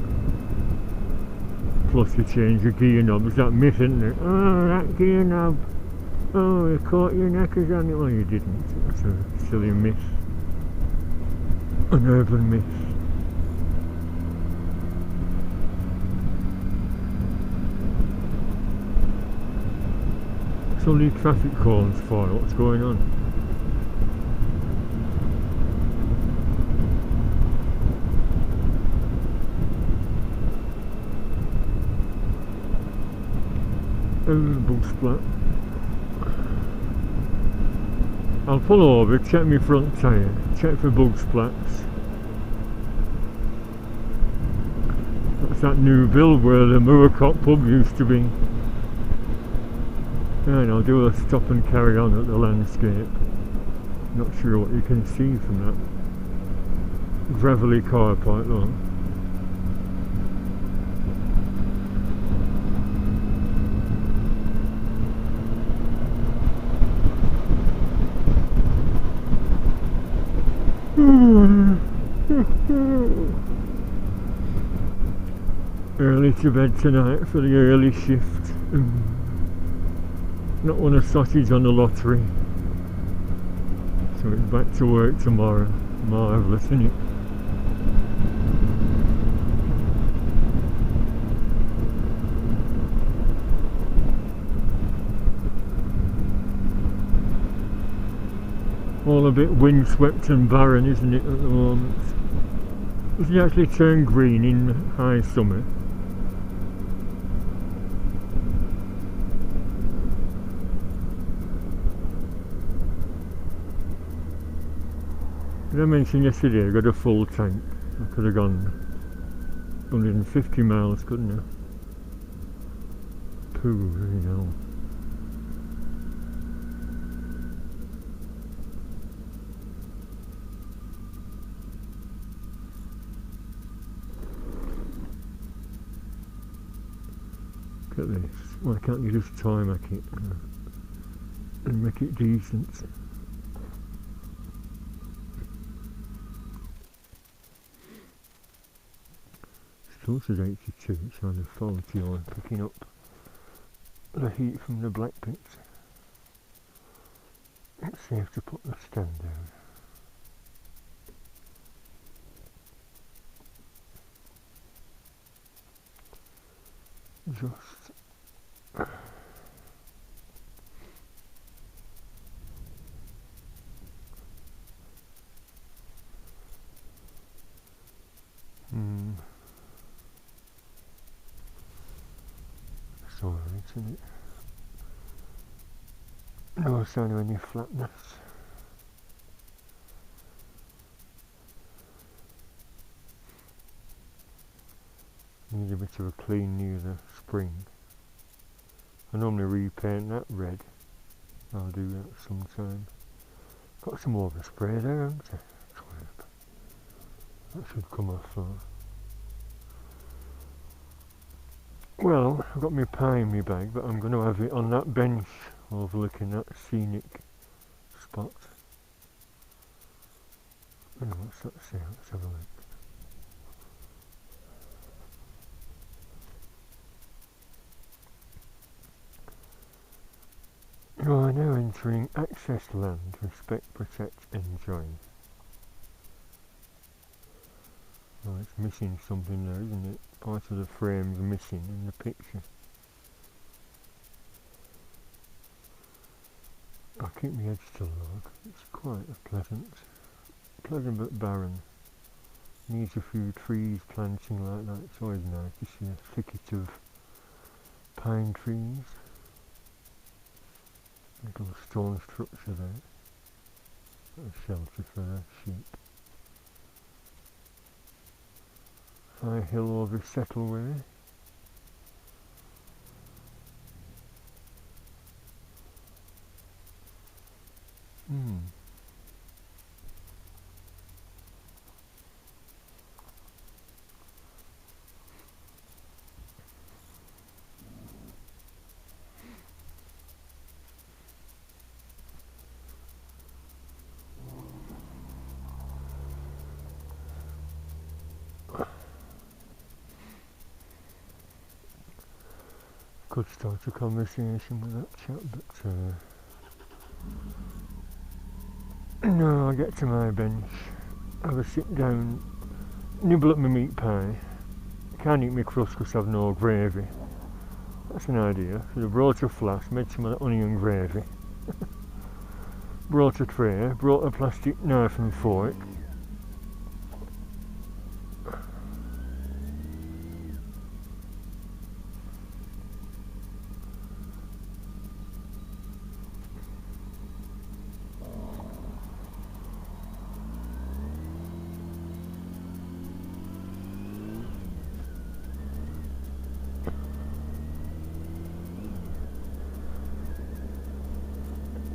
Plus you change the gear knob. It's that myth, isn't it? Oh, that gear knob. Oh, you caught your knackers on it. Well, you didn't. That's a silly myth. An urban myth. It's only traffic cones for what's going on. Bug splat. I'll pull over, check my front tyre, check for bug splats. That's that new build where the Moorcock pub used to be. And I'll do a stop and carry on at the landscape. Not sure what you can see from that gravelly car park though. Early to bed tonight for the early shift. Not won a sausage on the lottery. So it's back to work tomorrow. Marvellous, isn't it? All a bit windswept and barren, isn't it, at the moment? Does it actually turn green in high summer? Did I mention yesterday I got a full tank? I could have gone 150 miles, couldn't I? Pooh, you know. Look at this. Why can't you just tarmac it and make it decent? Still says 82, it's either faulty or picking up the heat from the black bits. It's safe to put the stand down. Just it's alright, isn't it? No sign of any flatness. Need a bit of a clean near the spring. I normally repaint that red. I'll do that sometime. Got some overspray there, haven't I? That should come off though. Well, I've got my pie in my bag, but I'm going to have it on that bench overlooking that scenic spot. Oh, what's that say? Let's have a look. You are now entering access land. Respect, protect, enjoy. Oh, it's missing something there, isn't it? Part of the frame's missing in the picture. I'll keep my edge to log. It's quite a pleasant but barren. Needs a few trees planting like that. It's always nice to see a thicket of pine trees. Little stone structure there. A shelter for the sheep. High hill over Settleway. Could start a conversation with that chap, but no, I get to my bench, have a sit down, nibble at my meat pie. Can't eat my crust because I've no gravy. That's an idea. So I brought a flask, made some of that onion gravy. Brought a tray, brought a plastic knife and fork.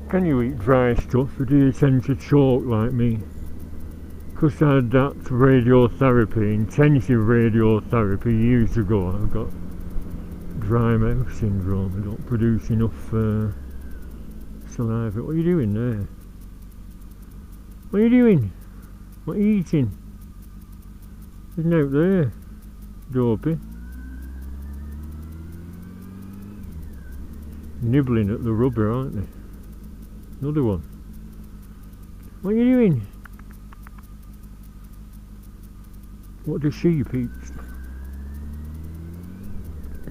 Can you eat dry stuff, or do you tend to choke like me? Because I had that radiotherapy, intensive radiotherapy years ago, I've got dry mouth syndrome. I don't produce enough saliva. What are you doing there? What are you doing? What are you eating? Isn't out there, dopey. Nibbling at the rubber, aren't they? Another one. What are you doing? What do sheep eat?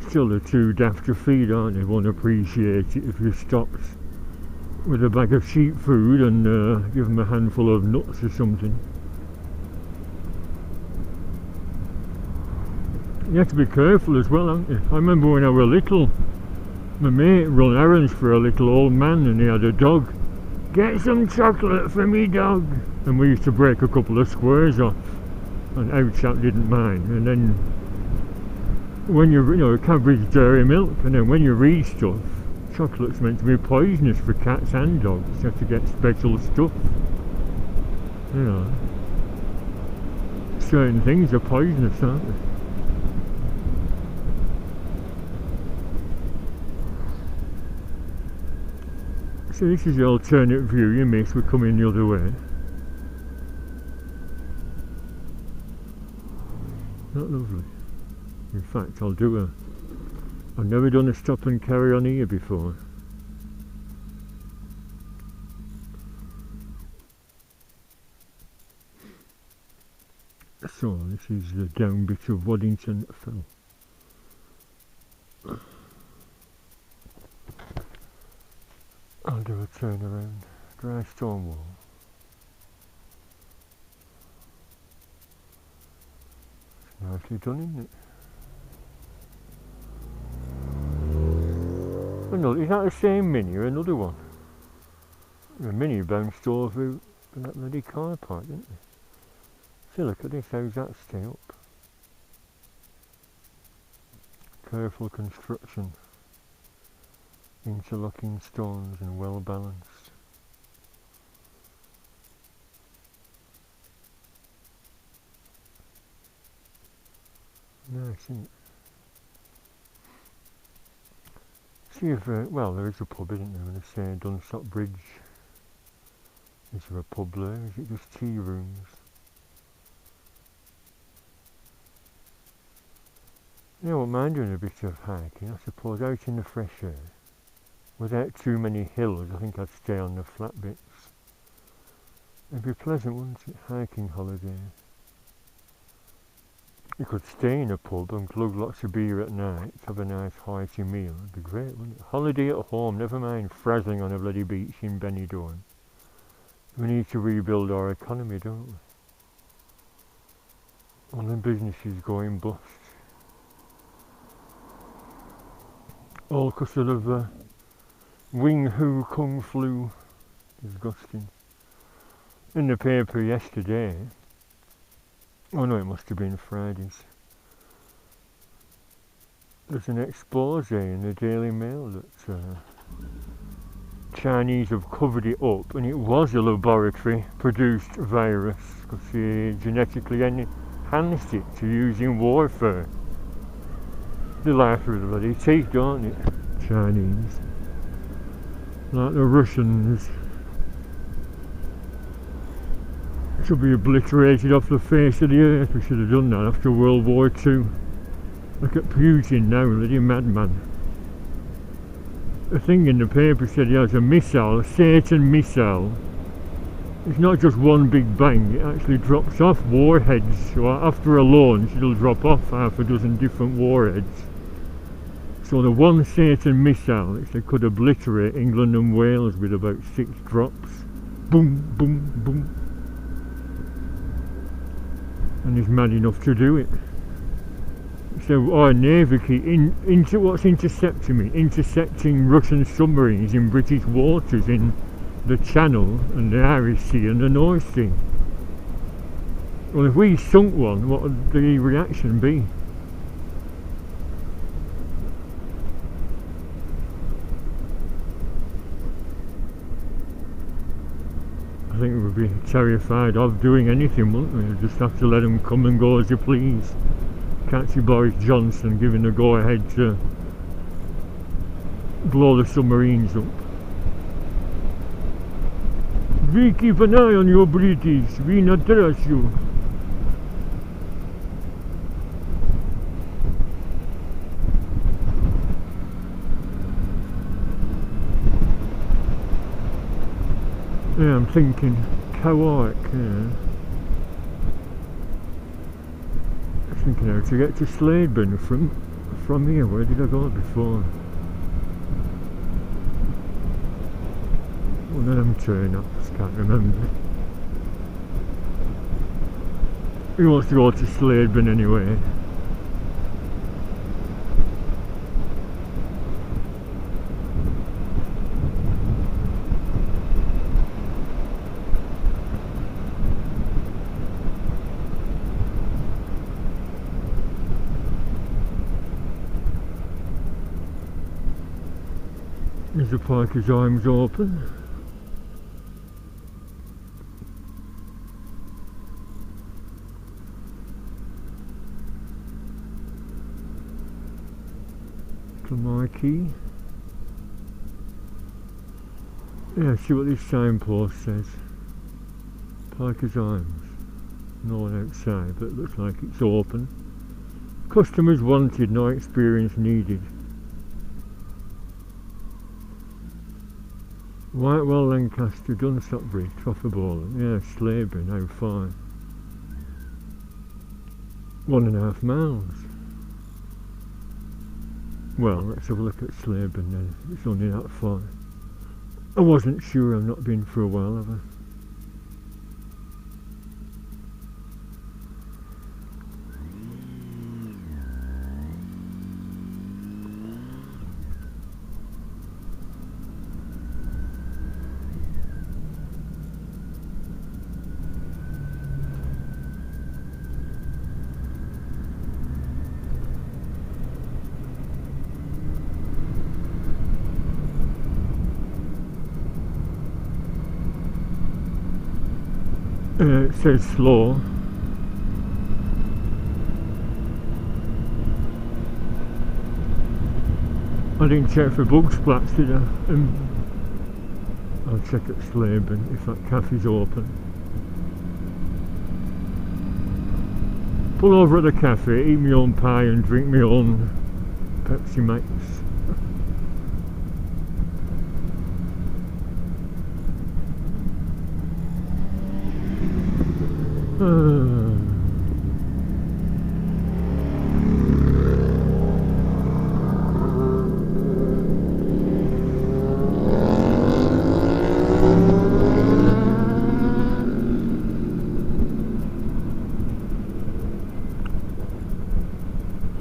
Still they're too daft to feed, aren't they? Won't appreciate it if you stopped with a bag of sheep food and give them a handful of nuts or something. You have to be careful as well, haven't you? I remember when I was little, my mate run errands for a little old man and he had a dog. Get some chocolate for me dog! And we used to break a couple of squares off, and our chap didn't mind. And then when you know, Cadbury's dairy milk, and then when you read stuff, chocolate's meant to be poisonous for cats and dogs. You have to get special stuff. You know, certain things are poisonous, aren't they? So this is the alternate view you miss. We're coming the other way. Not lovely. In fact, I've never done a stop and carry on here before. So this is the down bit of Waddington Fell. I'll do a turn around. Dry stone wall. It's nicely done, isn't it? Oh no, is that the same Mini or another one? The Mini bounced over that bloody car park, didn't it? See, look at this, how's that stay up? Careful construction. Interlocking stones and well balanced. Nice, isn't it? See if, well, there is a pub, isn't there? I'm going to say Dunstop Bridge. Is there a pub there? Is it just tea rooms? You know what, I'm doing a bit of hiking, I suppose, out in the fresh air. Without too many hills, I think I'd stay on the flat bits. It'd be pleasant, wouldn't it? Hiking holiday. You could stay in a pub and glug lots of beer at night, have a nice hearty meal. It'd be great, wouldn't it? Holiday at home, never mind frazzling on a bloody beach in Benidorm. We need to rebuild our economy, don't we? All the businesses going bust. All because of Wing Hu Kung Flu. Disgusting. In the paper yesterday, oh no, it must have been Friday's, there's an expose in the Daily Mail that Chinese have covered it up, and it was a laboratory produced virus because they genetically enhanced it to use in warfare. They lie through the bloody teeth, don't it? Chinese. Like the Russians. Should be obliterated off the face of the earth. We should have done that after World War II. Look at Putin now, bloody madman. The thing in the paper said he has a missile, a Satan missile. It's not just one big bang, it actually drops off warheads. So after a launch it'll drop off half a dozen different warheads. So the one Satan missile, it could obliterate England and Wales with about 6 drops. Boom, boom, boom. And he's mad enough to do it. So our Navy into what's intercepting me? Intercepting Russian submarines in British waters in the Channel and the Irish Sea and the North Sea. Well, if we sunk one, what would the reaction be? we would be terrified of doing anything, wouldn't we? We'd just have to let them come and go as you please. Can't see Boris Johnson giving the go-ahead to blow the submarines up. We keep an eye on you, British. We not trust you. Yeah, I'm thinking Cowark, yeah. I'm thinking how to get to Slaidburn from here. Where did I go before? One of them turn-ups, can't remember. He wants to go to Slaidburn anyway. There's the Piker's Arms open. To my key. Yeah, see what this signpost says. Piker's Arms. No one outside, but it looks like it's open. Customers wanted, no experience needed. Whitewell, Lancaster, Dunstop Bridge, Trofferball. Yeah, Slaidburn, how far? 1.5 miles. Well, let's have a look at Slaidburn then. It's only that far. I wasn't sure, I've not been for a while, have I? It says slow. I didn't check for bug splats, did I? I'll check at Slaidburn if that cafe's open. Pull over at the cafe, eat my own pie and drink my own Pepsi Max.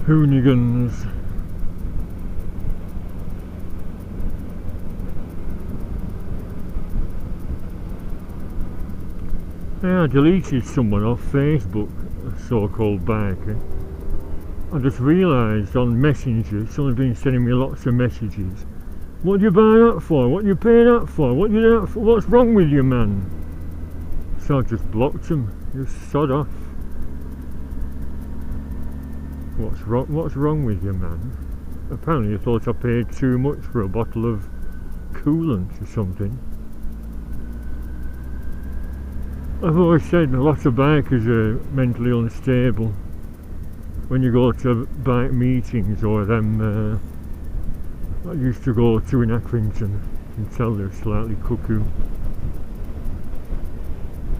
Hoonigans. Yeah, I deleted someone off Facebook, a so-called biker. I just realised on Messenger, someone's been sending me lots of messages. What do you buy that for? What do you pay that for? What do you do that for? What's wrong with you, man? So I just blocked him. Just sod off. What's wrong with you, man? Apparently you thought I paid too much for a bottle of coolant or something. I've always said a lot of bikers are mentally unstable. When you go to bike meetings or them I used to go to in Accrington, you can tell they're slightly cuckoo.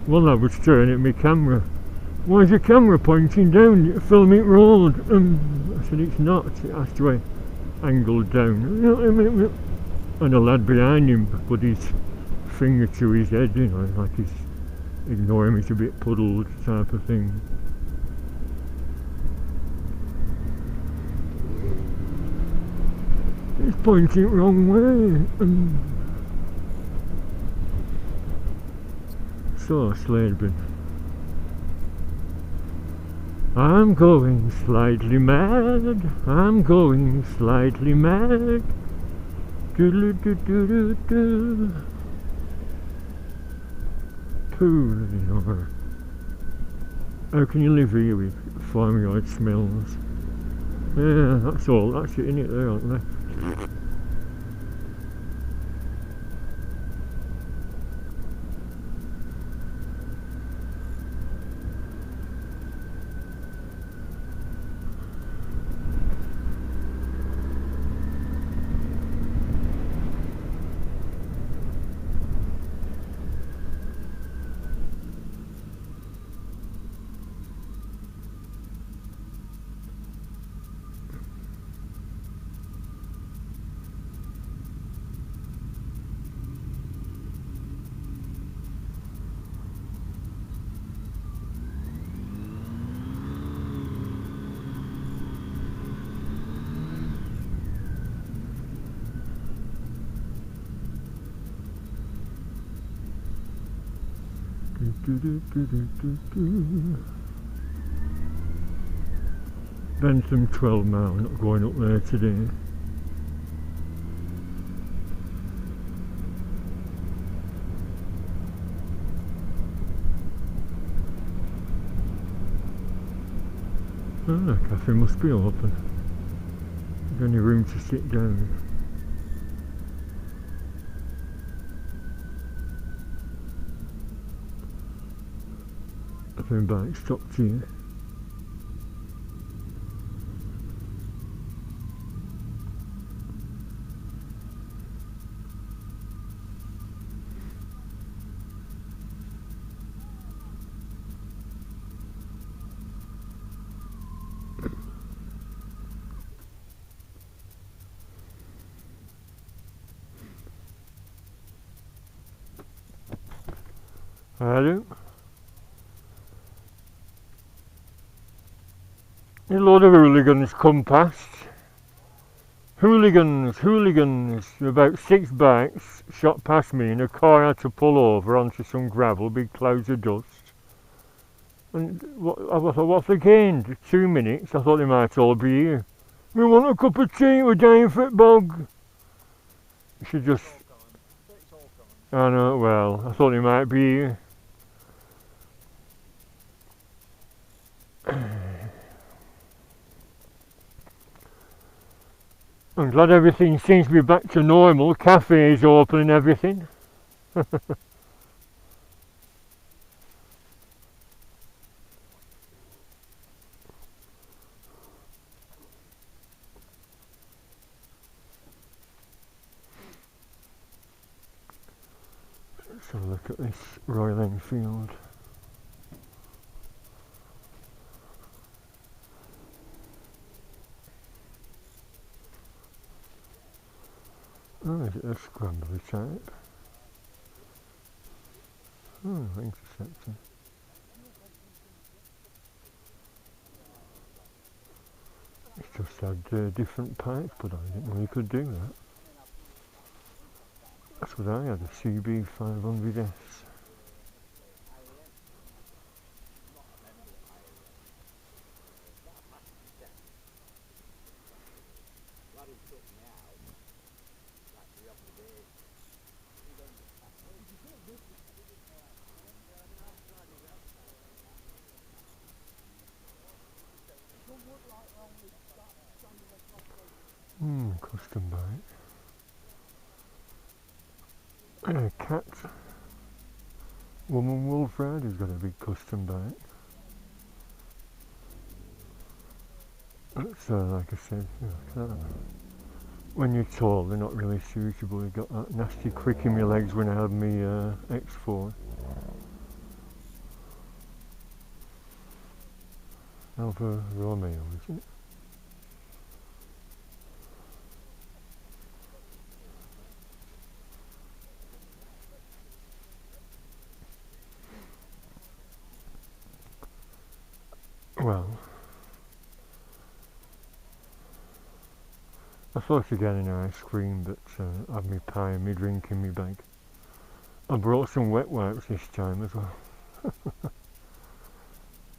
One lad was staring at my camera. Why is your camera pointing down? You're filming road. I said it's not, it has to be angled down. And a lad behind him put his finger to his head, you know, like he's ignoring me, it's a bit puddled type of thing. It's pointing wrong way. So, Slaidburn. I'm going slightly mad. I'm going slightly mad. Do do do do do do. Pooh, how can you live here with farmyard smells? Yeah, that's all. That's it, innit? There, aren't they? Bentham 12 mile, not going up there today. Ah, cafe must be open. There's any room to sit down. Nothing bike stopped here. Hello. A lot of hooligans come past. Hooligans. About 6 bikes shot past me and a car had to pull over onto some gravel, big clouds of dust. And I thought, what's they gained? 2 minutes, I thought they might all be here. We want a cup of tea, we're dying for it, bog. You should just... I know, well, I thought they might be here. I'm glad everything seems to be back to normal. Cafes open and everything. Let's have a look at this Royal Enfield. Oh, is it a scrambly type? Oh, interceptor. It's just had different pipes, but I didn't know you could do that. That's what I had, a CB 500S. Custom bike. Cat. Woman Wolf Rider's got a big custom bike. That's like I said, when you're tall they're not really suitable. You've got that nasty crick in your legs when I had me X4. Alfa Romeo, isn't it? Well, I thought of getting an ice cream, but I had me pie and me drink in my bag. I brought some wet wipes this time as well.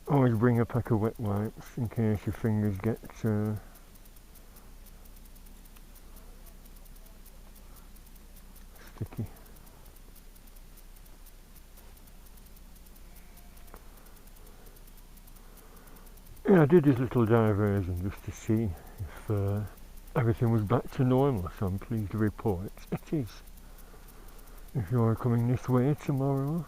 Always bring a pack of wet wipes in case your fingers get sticky. Yeah, I did this little diversion just to see if everything was back to normal, so I'm pleased to report it is. If you're coming this way tomorrow,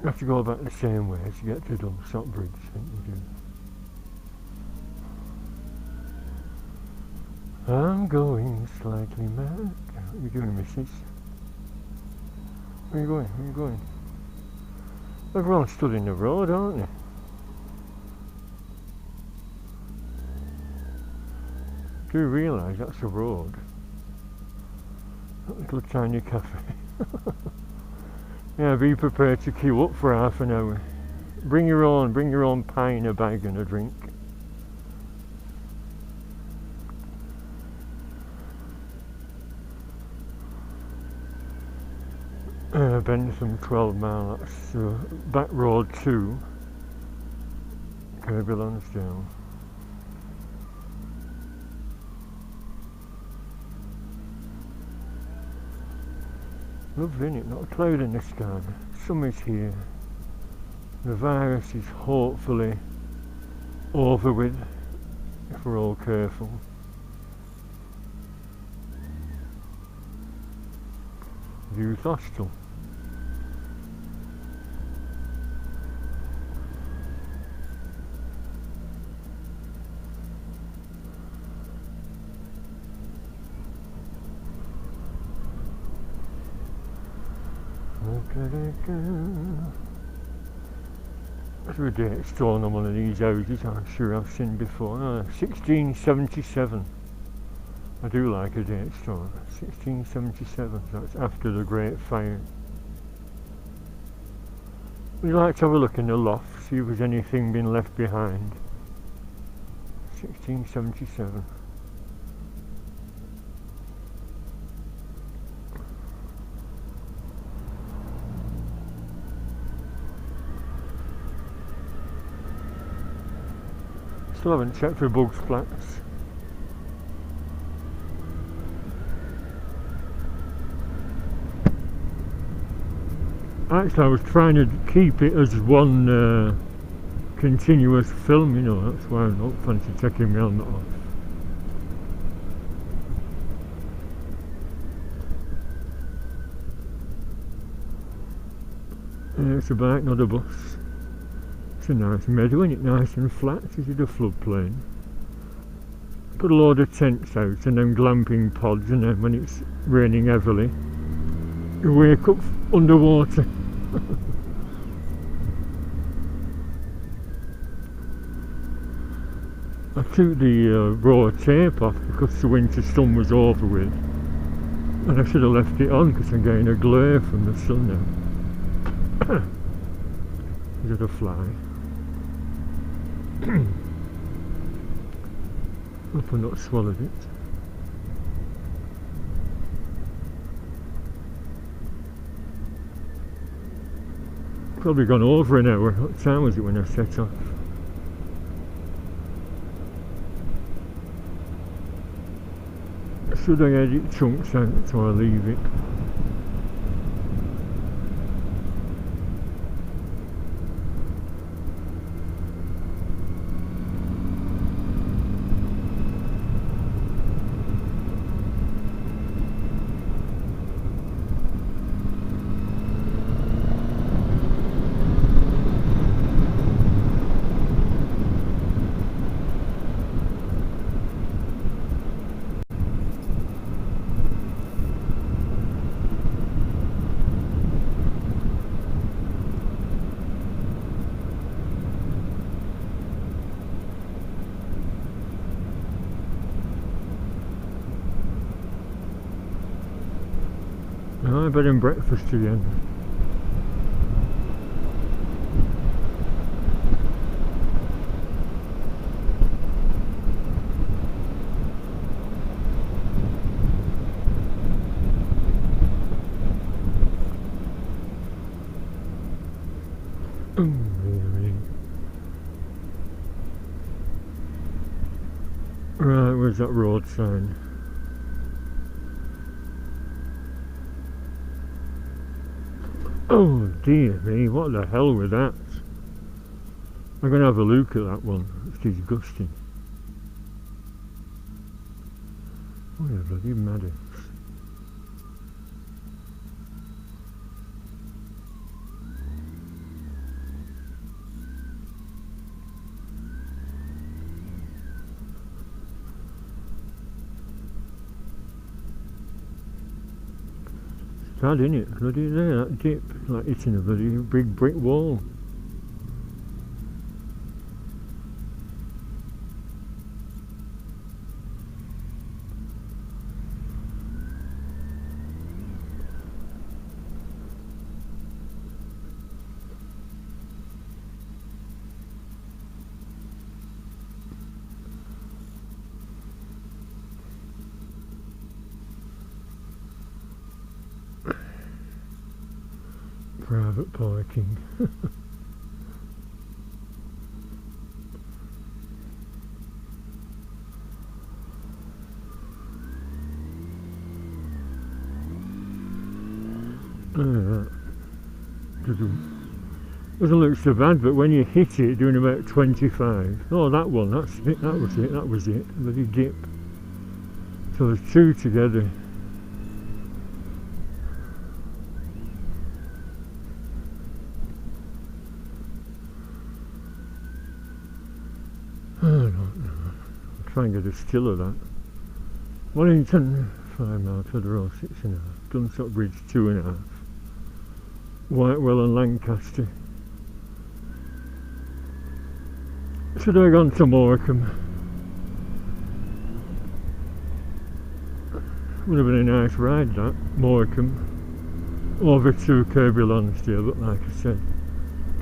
you have to go back the same way to get to Dunsop Bridge, I think you do. I'm going slightly mad. What are you doing, missus? Where are you going? Where are you going? Everyone's stood in the road, aren't they? Do you realise that's a road? That little tiny cafe. Yeah, be prepared to queue up for half an hour. Bring your own pie in a bag and a drink. Bentham 12 mile, that's back road 2, Kirby Lansdale. Lovely, isn't it? Not a cloud in the sky. Summer's here. The virus is hopefully over with, if we're all careful. Youth hostel. That's a date stone on one of these houses, I'm sure I've seen before. 1677. I do like a date stone. 1677, so that's after the Great Fire. We'd like to have a look in the loft, see if there's anything been left behind. 1677. Still haven't checked for bug flats. Actually, I was trying to keep it as one continuous film, you know, that's why I don't fancy taking my helmet off. Yeah, it's a bike, not a bus. It's a nice meadow, isn't it? Nice and flat. This is a floodplain. Put a load of tents out and then glamping pods, and then when it's raining heavily, you wake up underwater. I took the row of tape off because the winter sun was over with, and I should have left it on because I'm getting a glare from the sun now. Is it a fly? Hope I've not swallowed it. Probably gone over an hour. What time was it when I set off? Should I edit chunks out so I leave it? Oh, bed and breakfast again. Right, where's that road sign? Oh dear me, what the hell was that? I'm going to have a look at that one. It's disgusting. Oh, you bloody maddocks. It's sad, isn't it? Bloody there, that dip. It's like hitting a bloody big brick wall. Private parking. Doesn't look so bad, but when you hit it doing about 25. Oh, that one, that's it, that was it, bloody dip. So there's two together. I don't know. I'll try and get a still of that. Waddington, 5 miles, Clitheroe, 6.5. Dunsop Bridge, 2.5. Whitewell and Lancaster. Should I have gone to Morecambe? Would have been a nice ride, that, Morecambe. Over to Kirby Lonsdale, but like I said,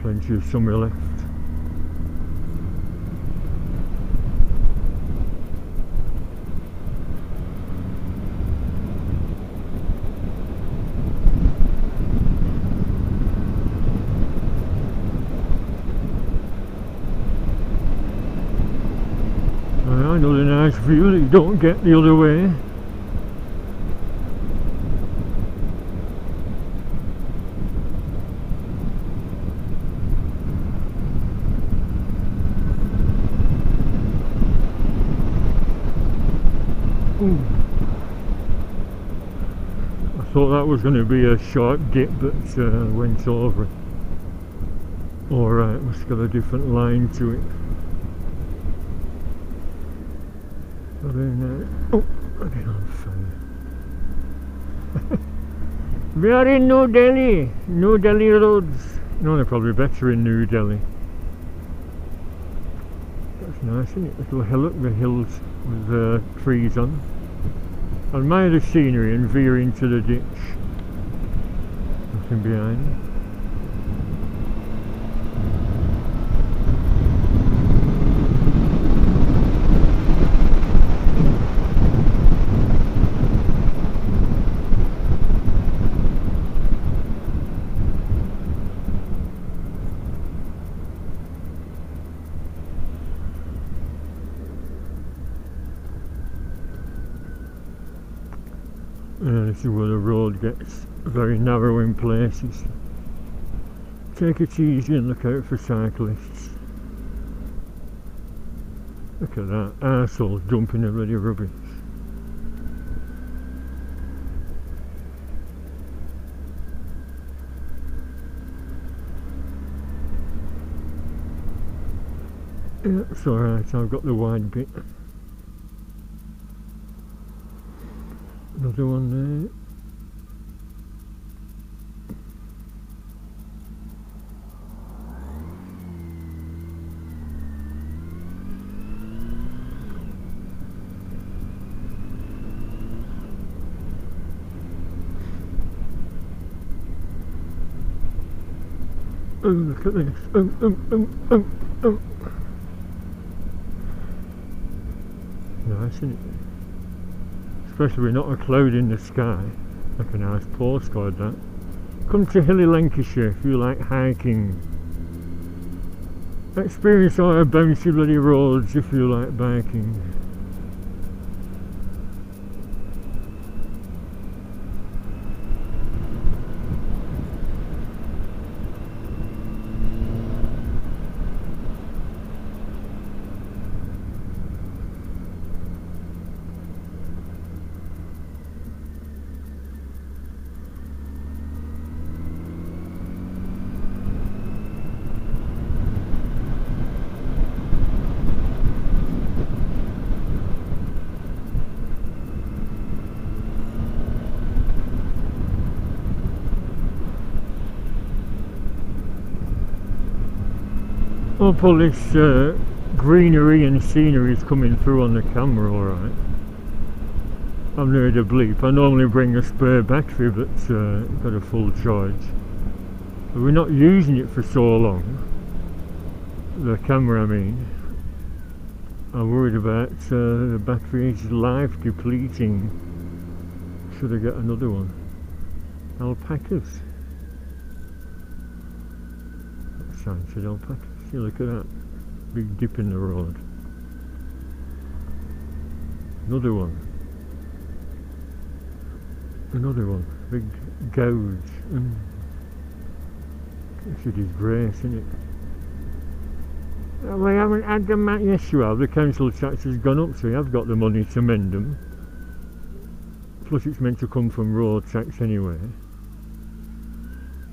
plenty of summer left. Another nice view that you don't get the other way. Ooh. I thought that was going to be a sharp dip, but went over. Alright, must have a different line to it. Oh, I get on fire. We are in New Delhi. New Delhi roads. No, they're probably better in New Delhi. That's nice, isn't it? Little hillock, the hills with trees on. I admire the scenery and veer into the ditch. Nothing behind me. This is where the road gets very narrow in places. Take it easy and look out for cyclists. Look at that, arseholes dumping a bloody rubbish. Yeah, it's alright, I've got the wide bit. Another one there. Oh, look at this. Oh. Nice, isn't it? Especially with not a cloud in the sky. Like a nice postcard, that. Come to hilly Lancashire if you like hiking. Experience our bouncy bloody roads if you like biking. Hope all this greenery and scenery is coming through on the camera alright. I've heard a bleep. I normally bring a spare battery but got a full charge. But we're not using it for so long. The camera I mean. I'm worried about the battery's life depleting. Should I get another one? Alpacas. That sign said alpacas. See, look at that. Big dip in the road. Another one. Another one. Big gouge. It's a disgrace, isn't it? Well, I haven't had them out. Yes, you have. The council tax has gone up, so you have got the money to mend them. Plus, it's meant to come from road tax anyway.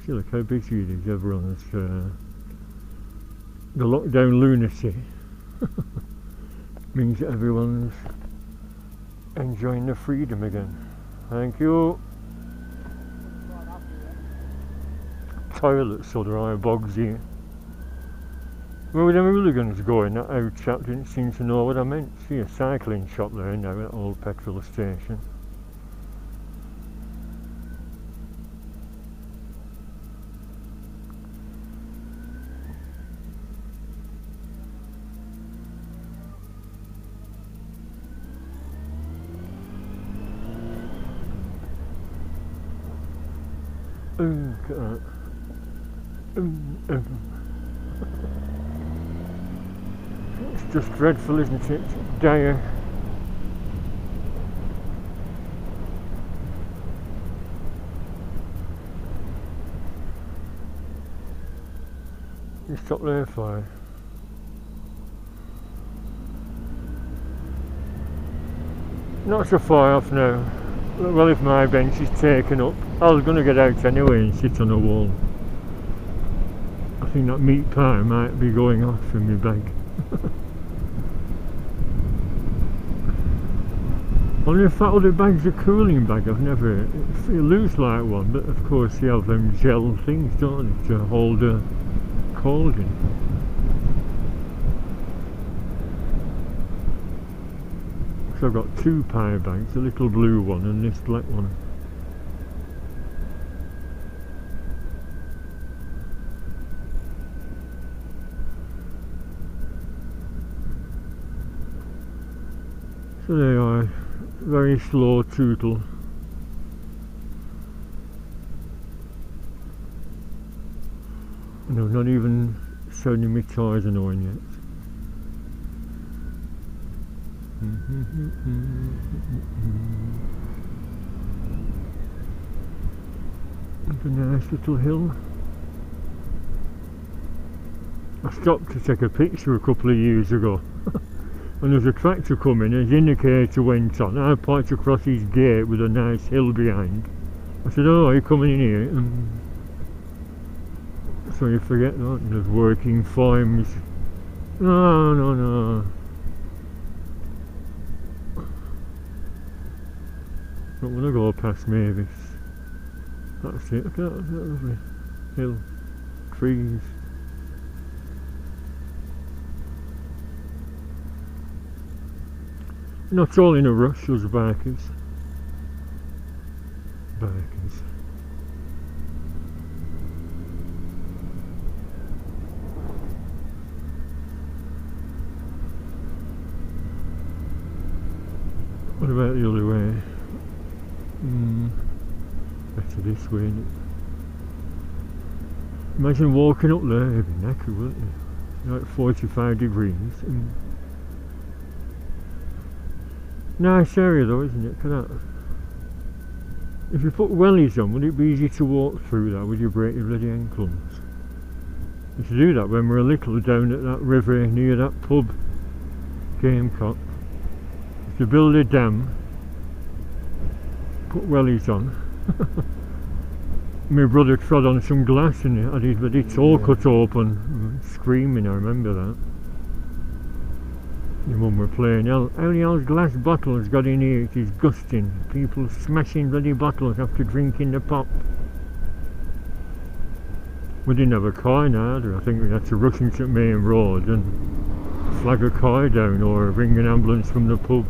See, look how busy it is. Everyone's the lockdown lunacy means that everyone's enjoying their freedom again. Thank you. Toilets, so there are bogs here. Where were them hooligans going? That old chap didn't seem to know what I meant. See a cycling shop there now at old petrol station. Look at that. It's just dreadful, isn't it? Dire. You stop there for not so far off now. Well, if my bench is taken up, I was going to get out anyway and sit on a wall. I think that meat pie might be going off in my bag. Only if that other bag's a cooling bag. I've never. It looks like one, but of course you have them gel things, don't they, to hold a cold in. So I've got two pie bags, a little blue one and this black one. So they are very slow tootle. No, not even sounding my tyres annoying yet. It's a nice little hill. I stopped to take a picture a couple of years ago and there's a tractor coming, his indicator went on. I parked across his gate with a nice hill behind. I said, oh, are you coming in here? So you forget that, there's working farms. No. Don't want to go past Mavis. That's it, look at that lovely hill. Trees. Not all in a rush, those bikers. What about the other way? Better this way, innit? Imagine walking up there, it'd be knackered, wouldn't you? Like 45 degrees. Nice area though, isn't it? Look at that. If you put wellies on, would it be easy to walk through that? Would you break your bloody ankles? We used to do that when we were little down at that river near that pub, Gamecock. Used to build a dam, put wellies on. My brother trod on some glass and had his bloody toe cut open, screaming, I remember that. My mum were playing, how many old glass bottles got in here, it's disgusting. People smashing bloody bottles after drinking the pop. We didn't have a car either. I think we had to rush into the main road and flag a car down or ring an ambulance from the pub.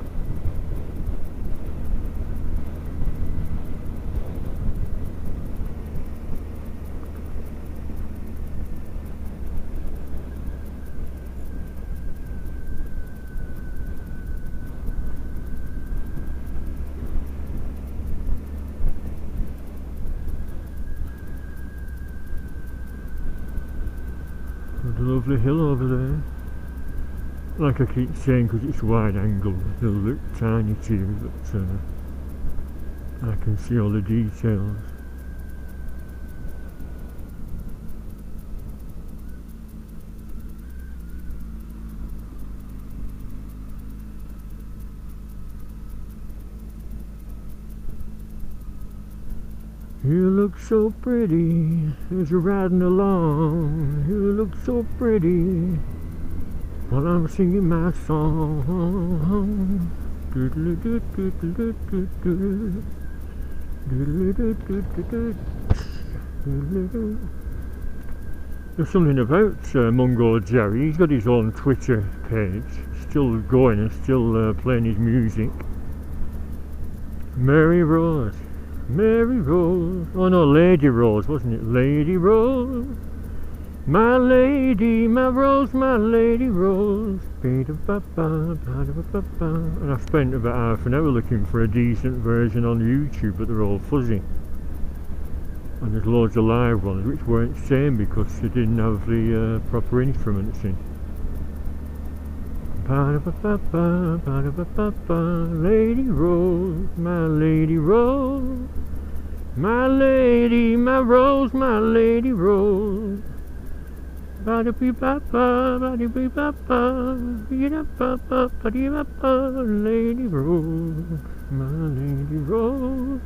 There's a lovely hill over there. Like I keep saying, because it's wide angle, it'll look tiny to you, but I can see all the details. You look so pretty as you're riding along. You look so pretty while I'm singing my song. There's something about Mungo Jerry. He's got his own Twitter page, still going and still playing his music. Mary Rose. Mary Rose, oh no, Lady Rose, wasn't it? Lady Rose, my lady, my rose, my lady Rose. And I spent about half an hour looking for a decent version on YouTube, but they're all fuzzy. And there's loads of live ones which weren't same because they didn't have the proper instruments in. Lady Rose, my lady Rose, my lady, my rose, my lady Rose. Lady Rose, my lady Rose.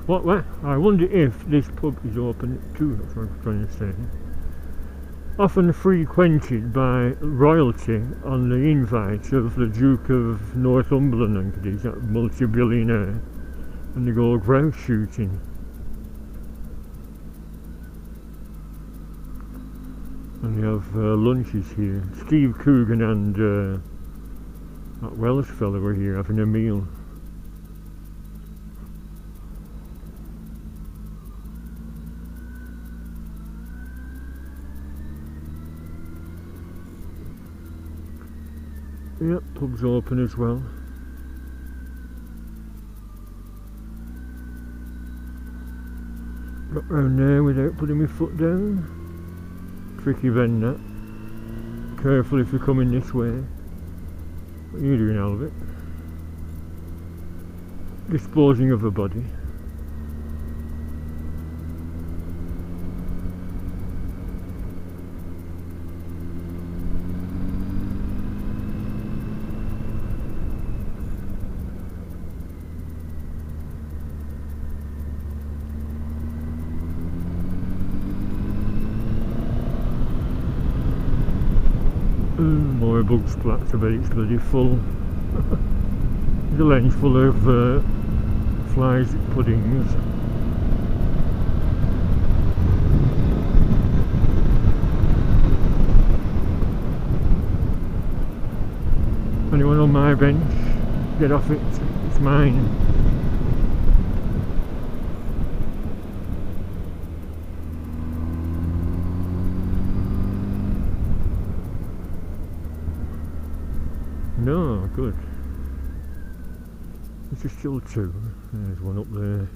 What? I wonder if this pub is open at 2, that's what I'm trying to say. Often frequented by royalty on the invite of the Duke of Northumberland, and he's that multi-billionaire, and they go grouse shooting. And they have lunches here. Steve Coogan and that Welsh fella were here having a meal. Yep, pub's open as well. Got round there without putting my foot down. Tricky bend that. Careful if you're coming this way. What are you doing, Albert? Disposing of a body. More bug splats, I bet it's bloody full. The lane's full of flies puddings. Anyone on my bench? Get off it, it's mine. No, good. This is still 2. There's one up there.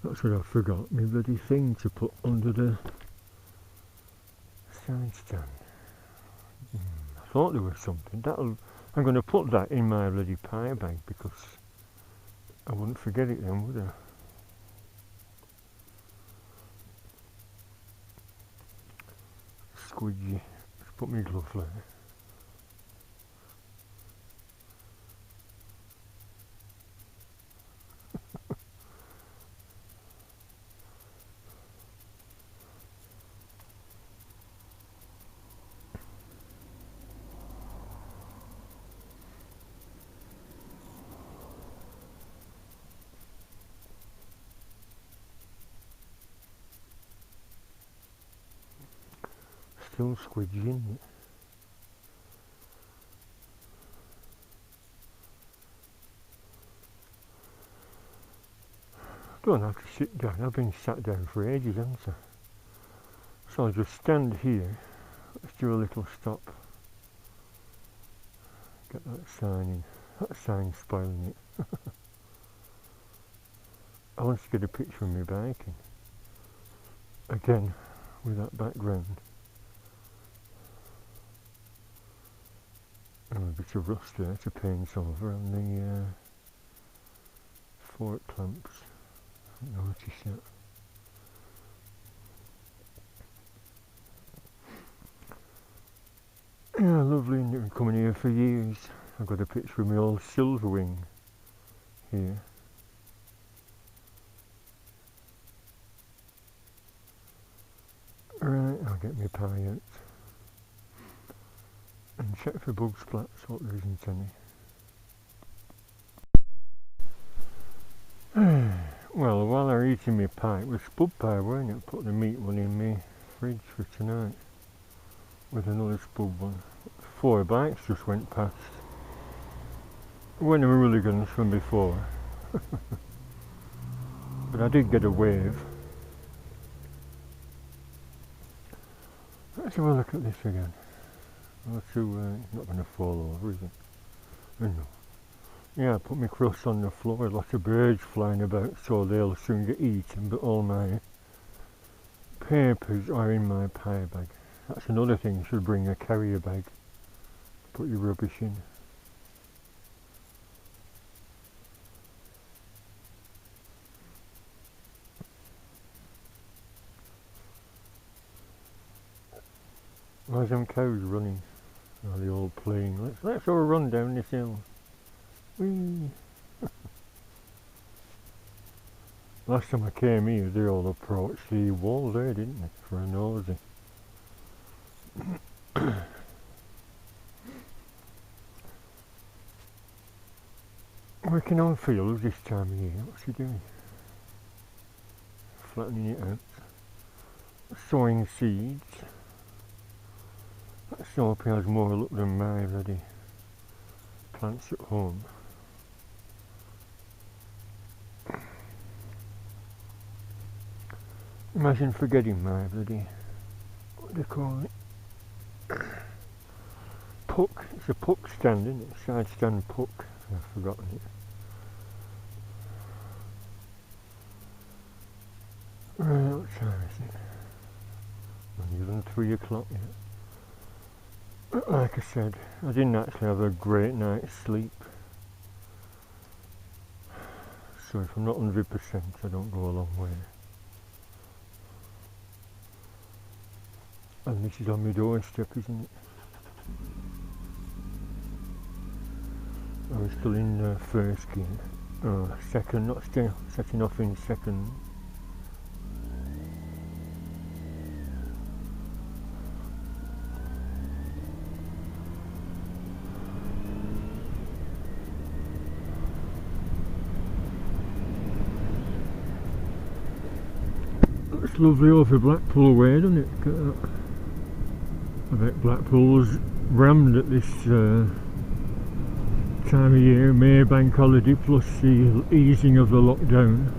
That's what I forgot, my bloody thing to put under the side stand. I thought there was something. I'm going to put that in my bloody pie bag because I wouldn't forget it then, would I? Squidgy. Let's put my glove there. still squidgy, isn't it? Don't have to sit down. I've been sat down for ages, haven't I? So I'll just stand here. Let's do a little stop. Get that sign in. That sign's spoiling it. I want to get a picture of me biking. Again, with that background. And a bit of rust there to paint over on the fork clamps. I haven't noticed that. Yeah, lovely, and been coming here for years. I've got a picture of my old silver wing here. Right, I'll get my pie out and check for bug splats, hope there isn't any. Well, while I was eating my pie, it was spud pie, weren't it? I put the meat one in my fridge for tonight with another spud one. 4 bikes just went past. One of the hooligans from before. But I did get a wave. Let's have a look at this again. Not going to fall over, is it? No. Yeah, I put my crust on the floor, lots of birds flying about, so they'll soon get eaten, but all my papers are in my pie bag. That's another thing, you should bring a carrier bag, put your rubbish in. Why them cows running? Oh, they're all playing. Let's all run down this hill. Whee! Last time I came here, they all approached the wall there, didn't they? For a nosy. Working on fields this time of year. What's he doing? Flattening it out. Sowing seeds. Let's hope he has more luck than my bloody plants at home. Imagine forgetting my bloody, what do they call it? Puck. It's a puck stand, isn't it? Side stand puck. I've forgotten it. Right, what time is it? Not even 3 o'clock yet. But like I said, I didn't actually have a great night's sleep. So if I'm not 100%, I don't go a long way. And this is on my doorstep, isn't it? I was still in first gear. Oh, second, not still setting off in second. It's lovely over Blackpool way, doesn't it? Look at that. I bet Blackpool's rammed at this time of year, May bank holiday plus the easing of the lockdown.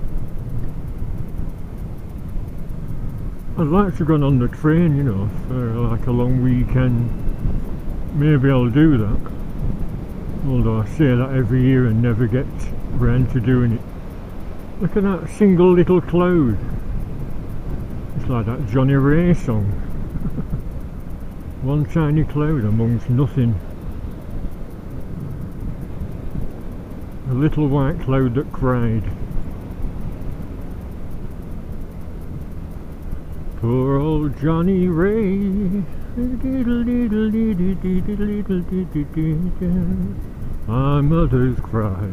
I'd like to have gone on the train, you know, for like a long weekend. Maybe I'll do that. Although I say that every year and never get round to doing it. Look at that single little cloud. It's like that Johnny Ray song. One tiny cloud amongst nothing. A little white cloud that cried. Poor old Johnny Ray. Our mothers cry.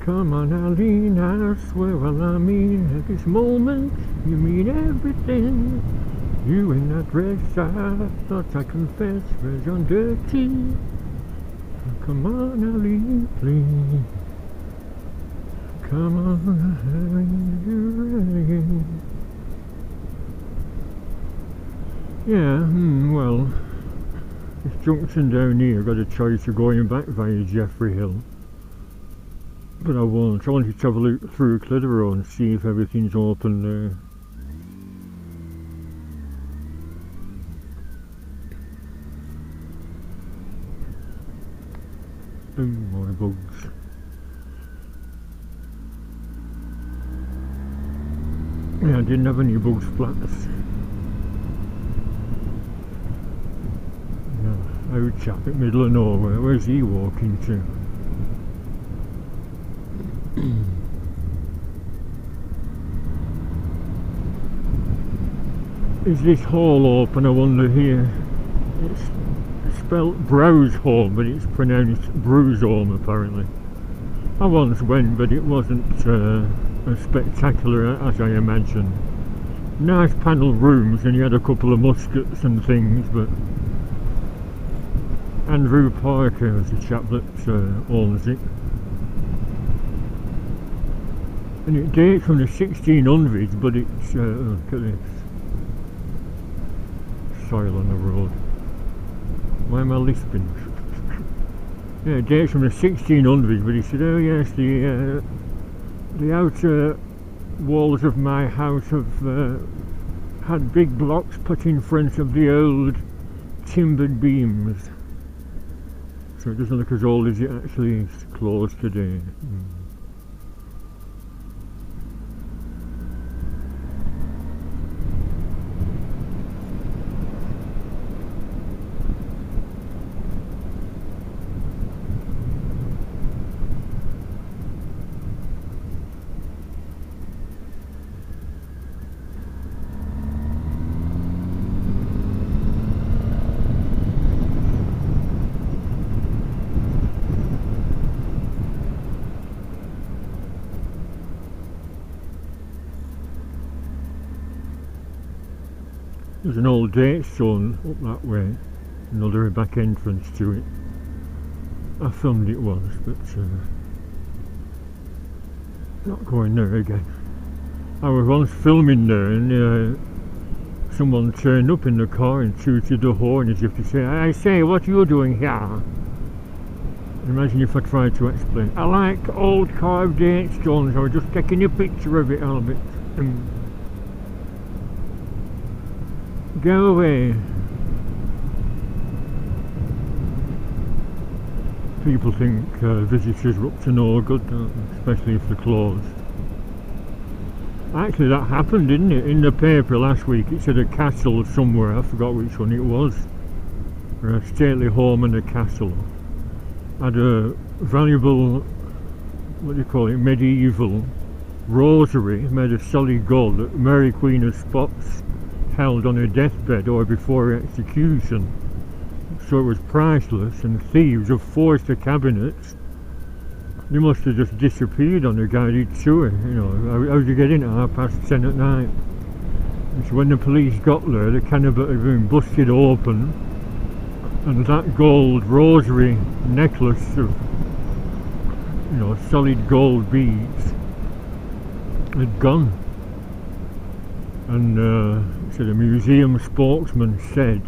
Come on, Aline, I swear, well, I mean, at this moment, you mean everything. You in that dress I thought I confess was on dirty. Come on, Ali, please. Come on, yeah, well, this junction down here, I've got a choice of going back via Jeffrey Hill. But I won't. I wanted to have a look through Clitheroe and see if everything's open there. Oh, more bugs. Yeah, I didn't have any bugs flats. No, old chap at middle of nowhere. Where's he walking to? Is this hall open, I wonder here? It's spelt Browse Home, but it's pronounced Bruise Home apparently. I once went, but it wasn't as spectacular as I imagined. Nice panelled rooms, and you had a couple of muskets and things, but Andrew Parker is the chap that owns it. And it dates from the 1600s, but it's, look at this. Soil on the road. Why am I lisping? Yeah, it dates from the 1600s, but he said, oh yes, the outer walls of my house have had big blocks put in front of the old timbered beams. So it doesn't look as old as it actually is closed today. There's an old date stone up that way, another back entrance to it. I filmed it once, but not going there again. I was once filming there and someone turned up in the car and tooted the horn as if to say, I say, what are you doing here? Imagine if I tried to explain. I like old carved date stones, I was just taking a picture of it, Albert. Go away. People think visitors are up to no good, don't they? Especially if they're closed. Actually, that happened, didn't it? In the paper last week, it said a castle somewhere. I forgot which one it was. A stately home and a castle. Had a valuable, what do you call it, medieval rosary made of solid gold that Mary Queen of Scots held on her deathbed or before her execution. So it was priceless, and thieves have forced the cabinets. They must have just disappeared on a guided tour, you know. How did you get in at 10:30 at night? And so when the police got there, the cabinet had been busted open, and that gold rosary necklace of, you know, solid gold beads had gone. And so the museum spokesman said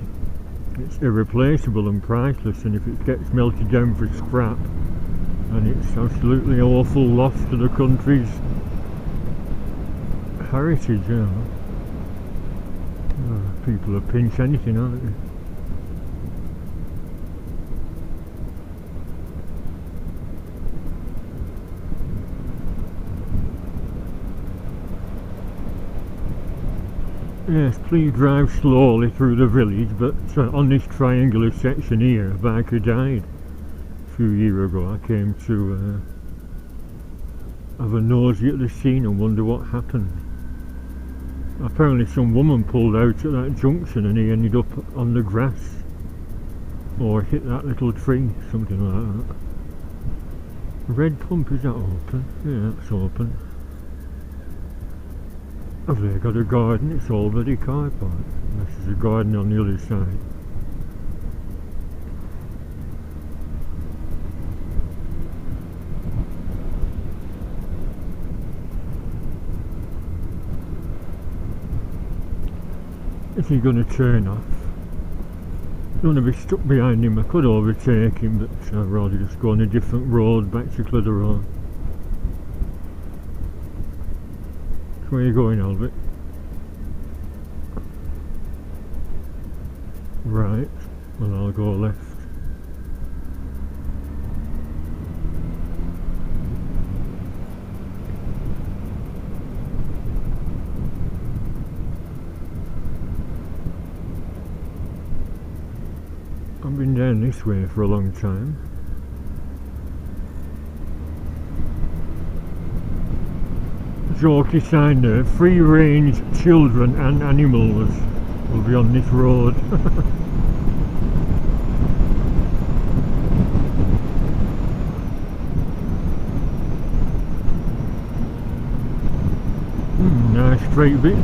it's irreplaceable and priceless, and if it gets melted down for scrap, and it's absolutely awful loss to the country's heritage, you know. People are pinch anything, aren't they? Yes, please drive slowly through the village, but on this triangular section here, a biker died a few years ago. I came to have a nosy at the scene and wonder what happened. Apparently some woman pulled out at that junction and he ended up on the grass, or hit that little tree, something like that. Red pump, is that open? Yeah, that's open. Have they got a garden? It's already car park. This is a garden on the other side. Is he going to turn off? Don't want to be stuck behind him. I could overtake him, but I'd rather just go on a different road back to Clitheroe. Where are you going, Albert? Right, well I'll go left. I've been down this way for a long time. Jokey sign there, free range children and animals will be on this road. Nice straight bits.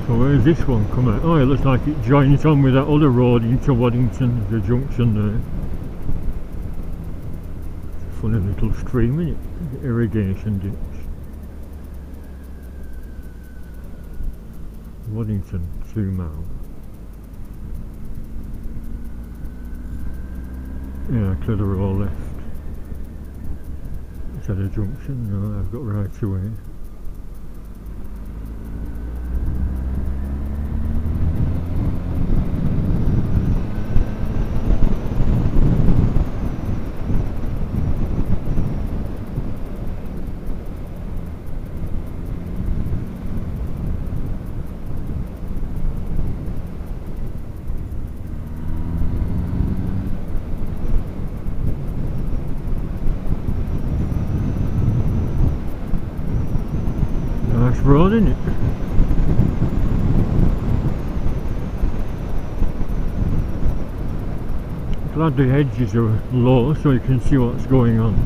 Where's this one come out? Oh, it looks like it joins on with that other road into Waddington, the junction there. It's a funny little stream, isn't it? Irrigation ditch. Waddington, 2 miles. Yeah, Clitheroe left. Is that a junction? No, I've got right away. Nice road, isn't it? Glad the hedges are low so you can see what's going on.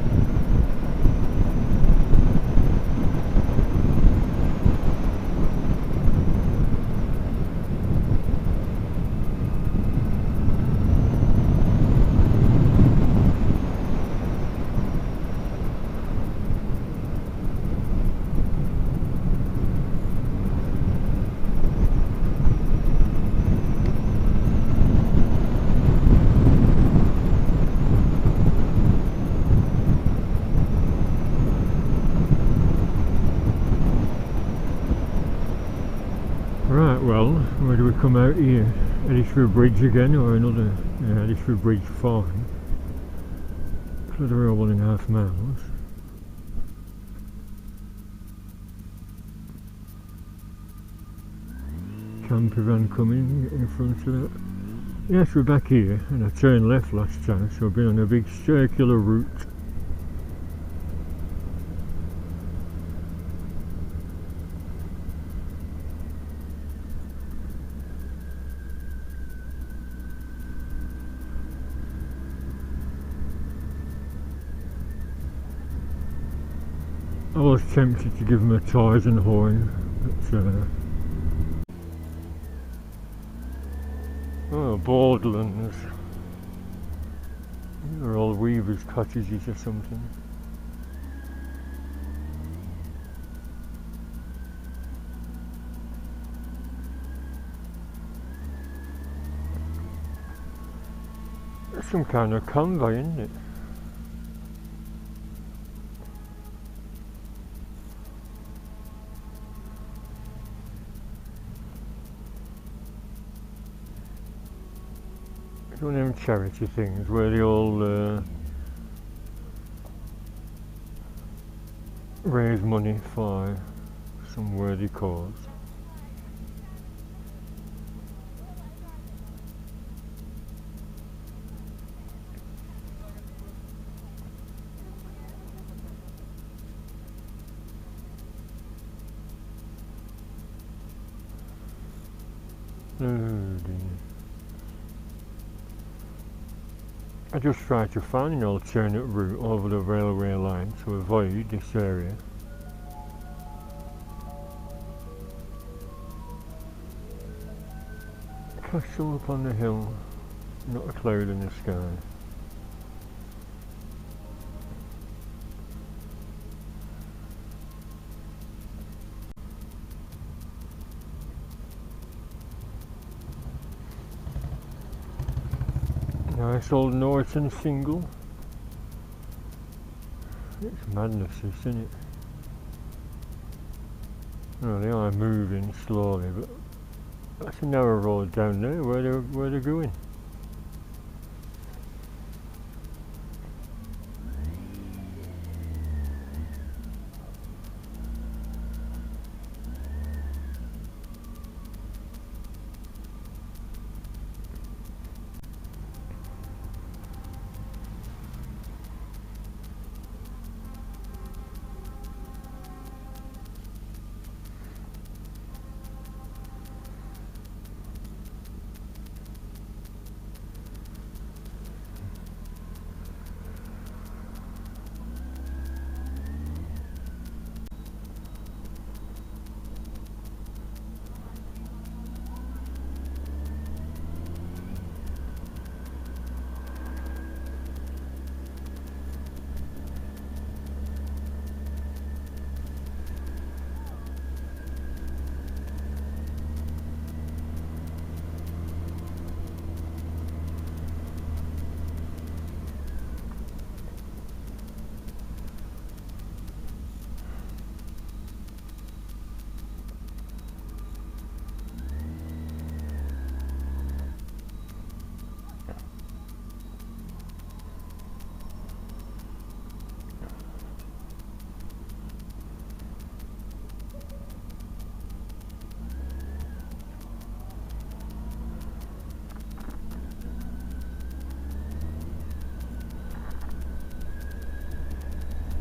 Right, well, where do we come out here? Edishford Bridge again, or another? Yeah, Edishford Bridge Farm. Clitheroe 1.5 miles. Camper van coming in front of that. Yes, we're back here, and I turned left last time, so I've been on a big circular route. I was tempted to give him a Tarzan horn, but oh, Borderlands. They're all weavers' cottages or something. It's some kind of convoy, isn't it? It's one of them charity things where they all raise money for some worthy cause. Oh dear. I just tried to find an alternate route over the railway line to avoid this area. Castle up on the hill, not a cloud in the sky. Nice old Norton single. It's madness, isn't it? Oh, they are moving slowly, but that's a narrow road down there where they're going.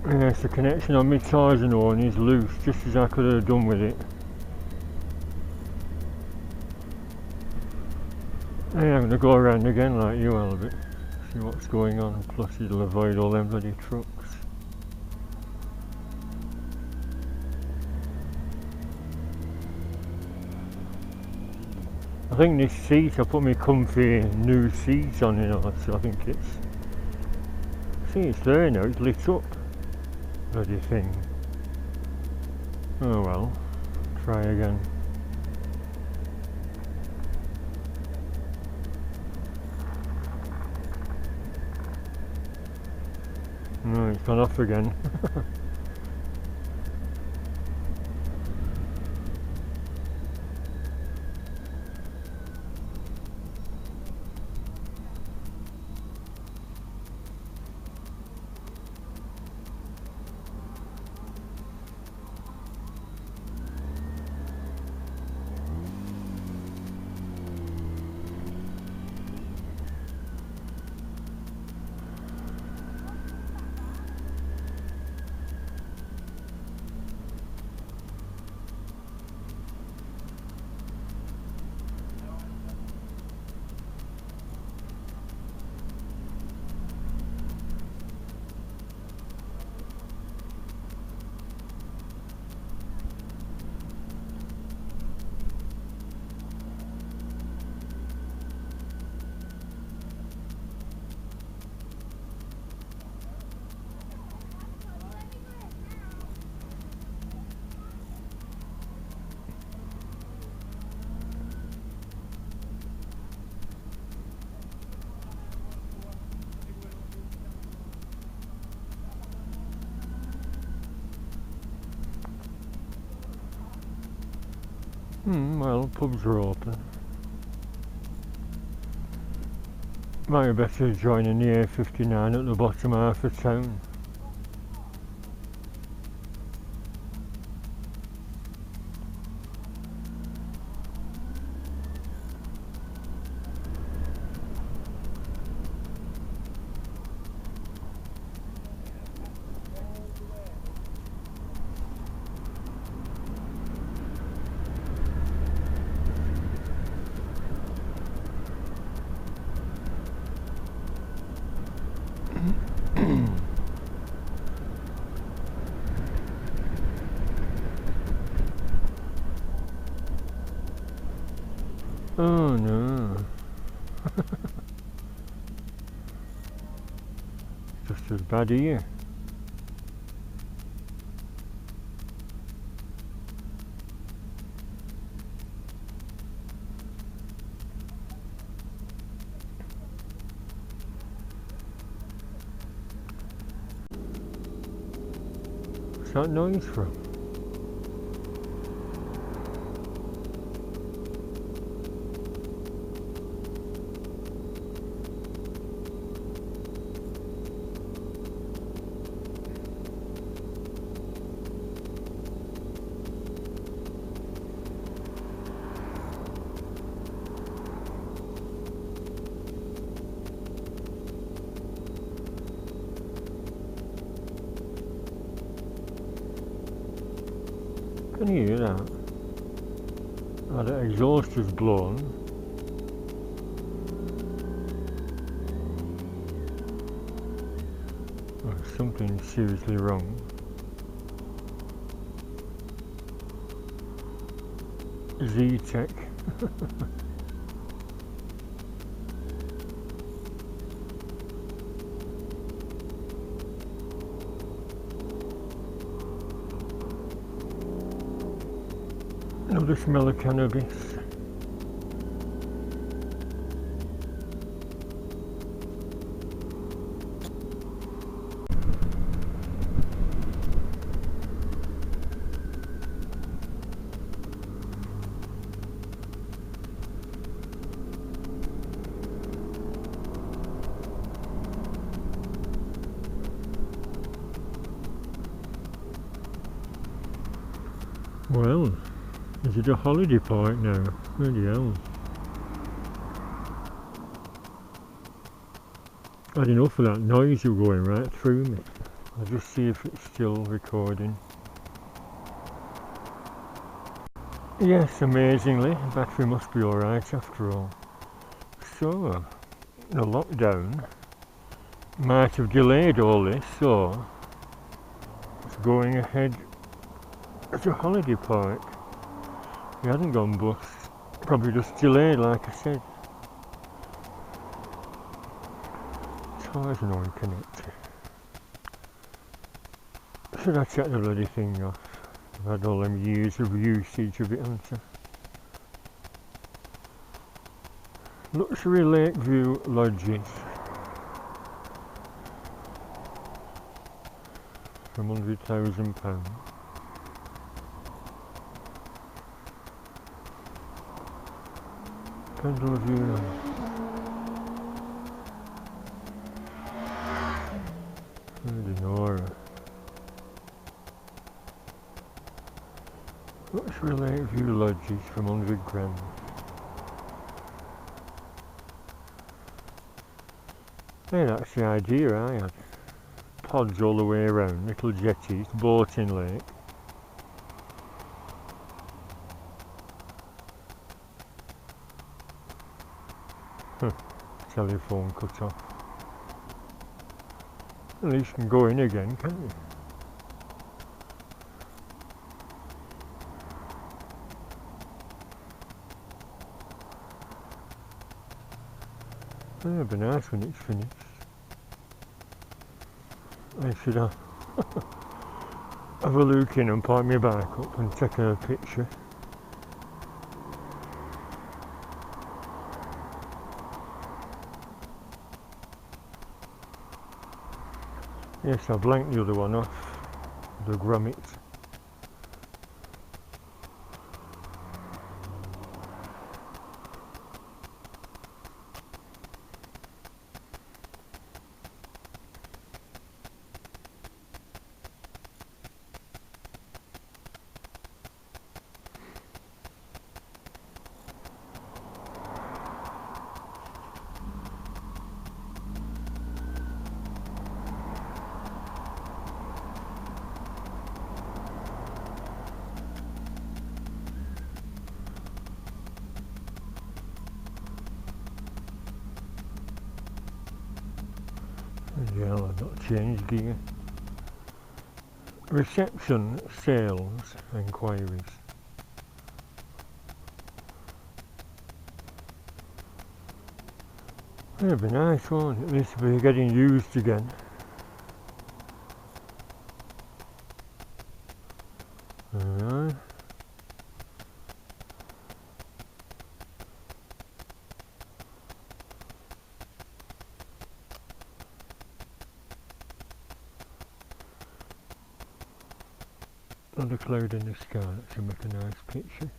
Yes, the connection on my Tarzan horn is loose, just as I could have done with it. Hey, I'm going to go around again like you, Albert. See what's going on, plus it'll avoid all them bloody trucks. I think this seat, I put my comfy new seats on, you know, so I think it's there now, it's lit up. Bloody thing. Oh well, try again. No, it's gone off again. Well, pubs are open. Might be better joining the A59 at the bottom half of town. just as bad here. What's that noise from? Can you hear that? Oh, the exhaust is blown. Oh, something seriously wrong. Z-Tech. Another smell of cannabis. Well, is it a holiday park now? Bloody hell. I had enough of that noise going right through me. I'll just see if it's still recording. Yes, amazingly, the battery must be alright after all. So, the lockdown might have delayed all this, so it's going ahead as a holiday park. It hasn't gone bust, probably just delayed like I said. As far as I know, connected. Should I check the bloody thing off? I've had all them years of usage of it, haven't I? Luxury Lakeview Lodges. From £100,000. Pendle View. Nora. Luxury Lakeview Lodges from 100 grand. Hey, that's the idea I had. Pods all the way around, little jetties, boating lake. Telephone cut off. At least you can go in again, can't you? It'll be nice when it's finished. I should have a look in and park my bike up and take a picture. Yes, I blanked the other one off, the grommet. Yeah, I've not changed gear. Reception, sales, enquiries. It'd be nice, won't it? At least we're getting used again. Not a cloud in the sky to make a nice picture.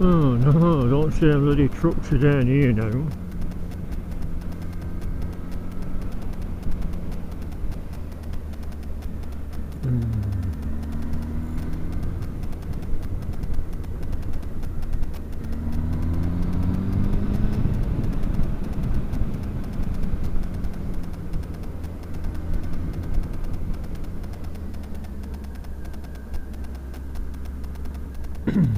Oh no, don't say them bloody trucks are down here now.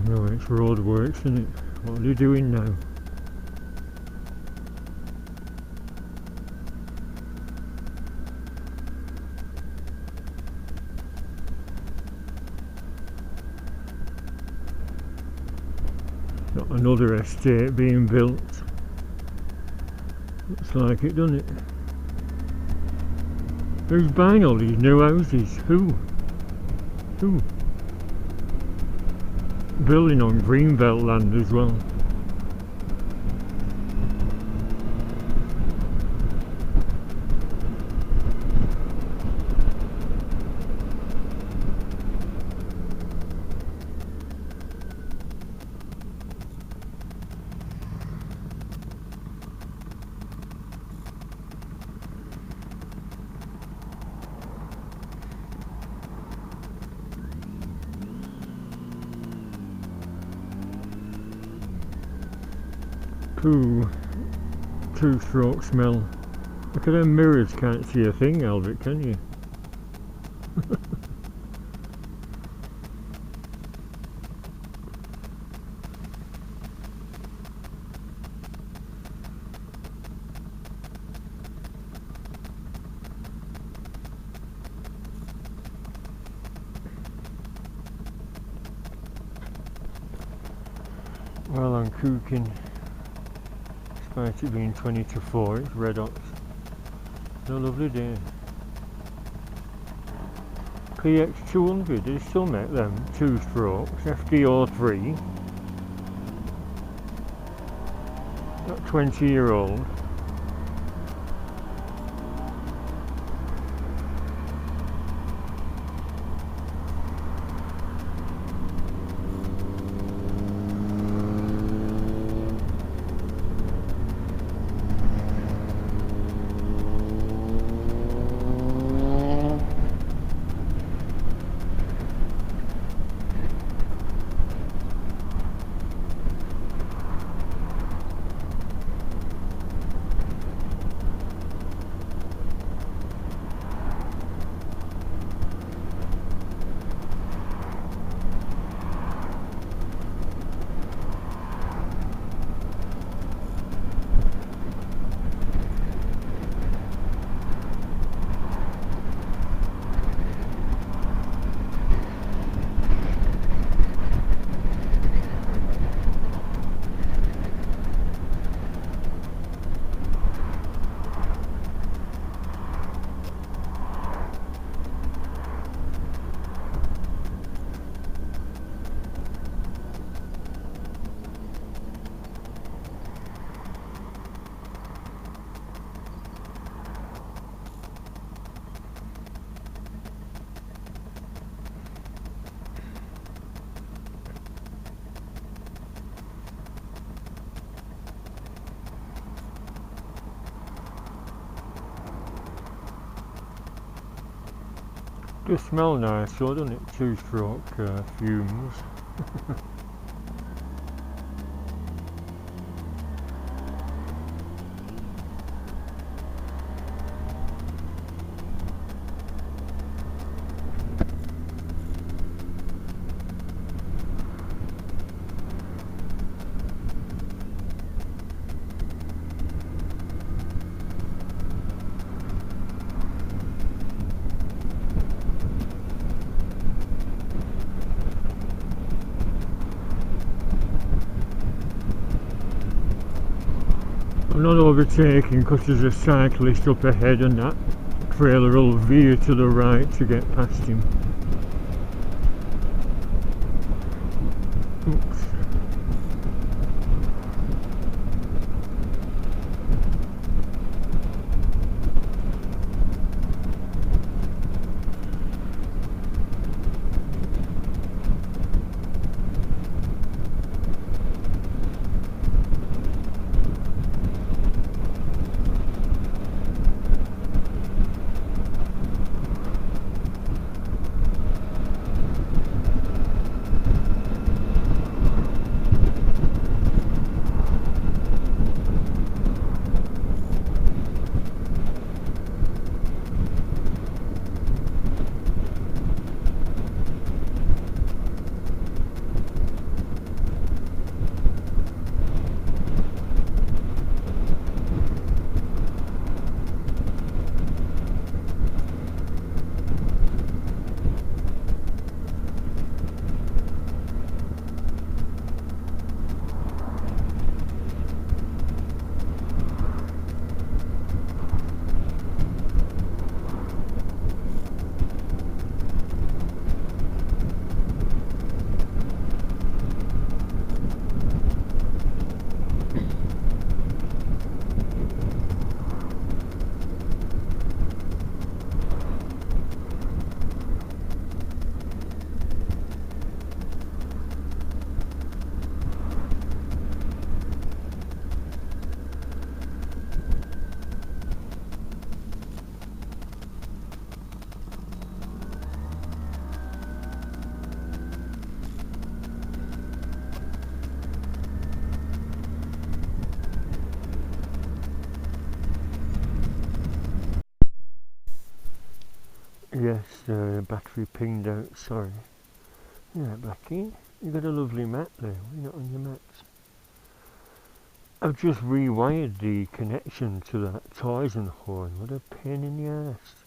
No, it's roadworks, isn't it? What are they doing now? Got another estate being built. Looks like it, doesn't it? Who's buying all these new houses? Who? Who? Building on greenbelt land as well. Pooh, two-stroke smell. Look at them mirrors, can't see a thing, Albert, can you? Well, I'm cooking. Despite it being 20 to 4, it's red hot. A lovely day. PX200, they still make them, two strokes, FD03. That 20-year-old. Does smell nice though, doesn't it? Two-stroke fumes. I'm not overtaking because there's a cyclist up ahead and that trailer will veer to the right to get past him. Oops. Yes, battery pinged out, sorry. Yeah, Becky, you got a lovely mat there, why not on your mats? I've just rewired the connection to that Tyson horn, what a pain in the ass.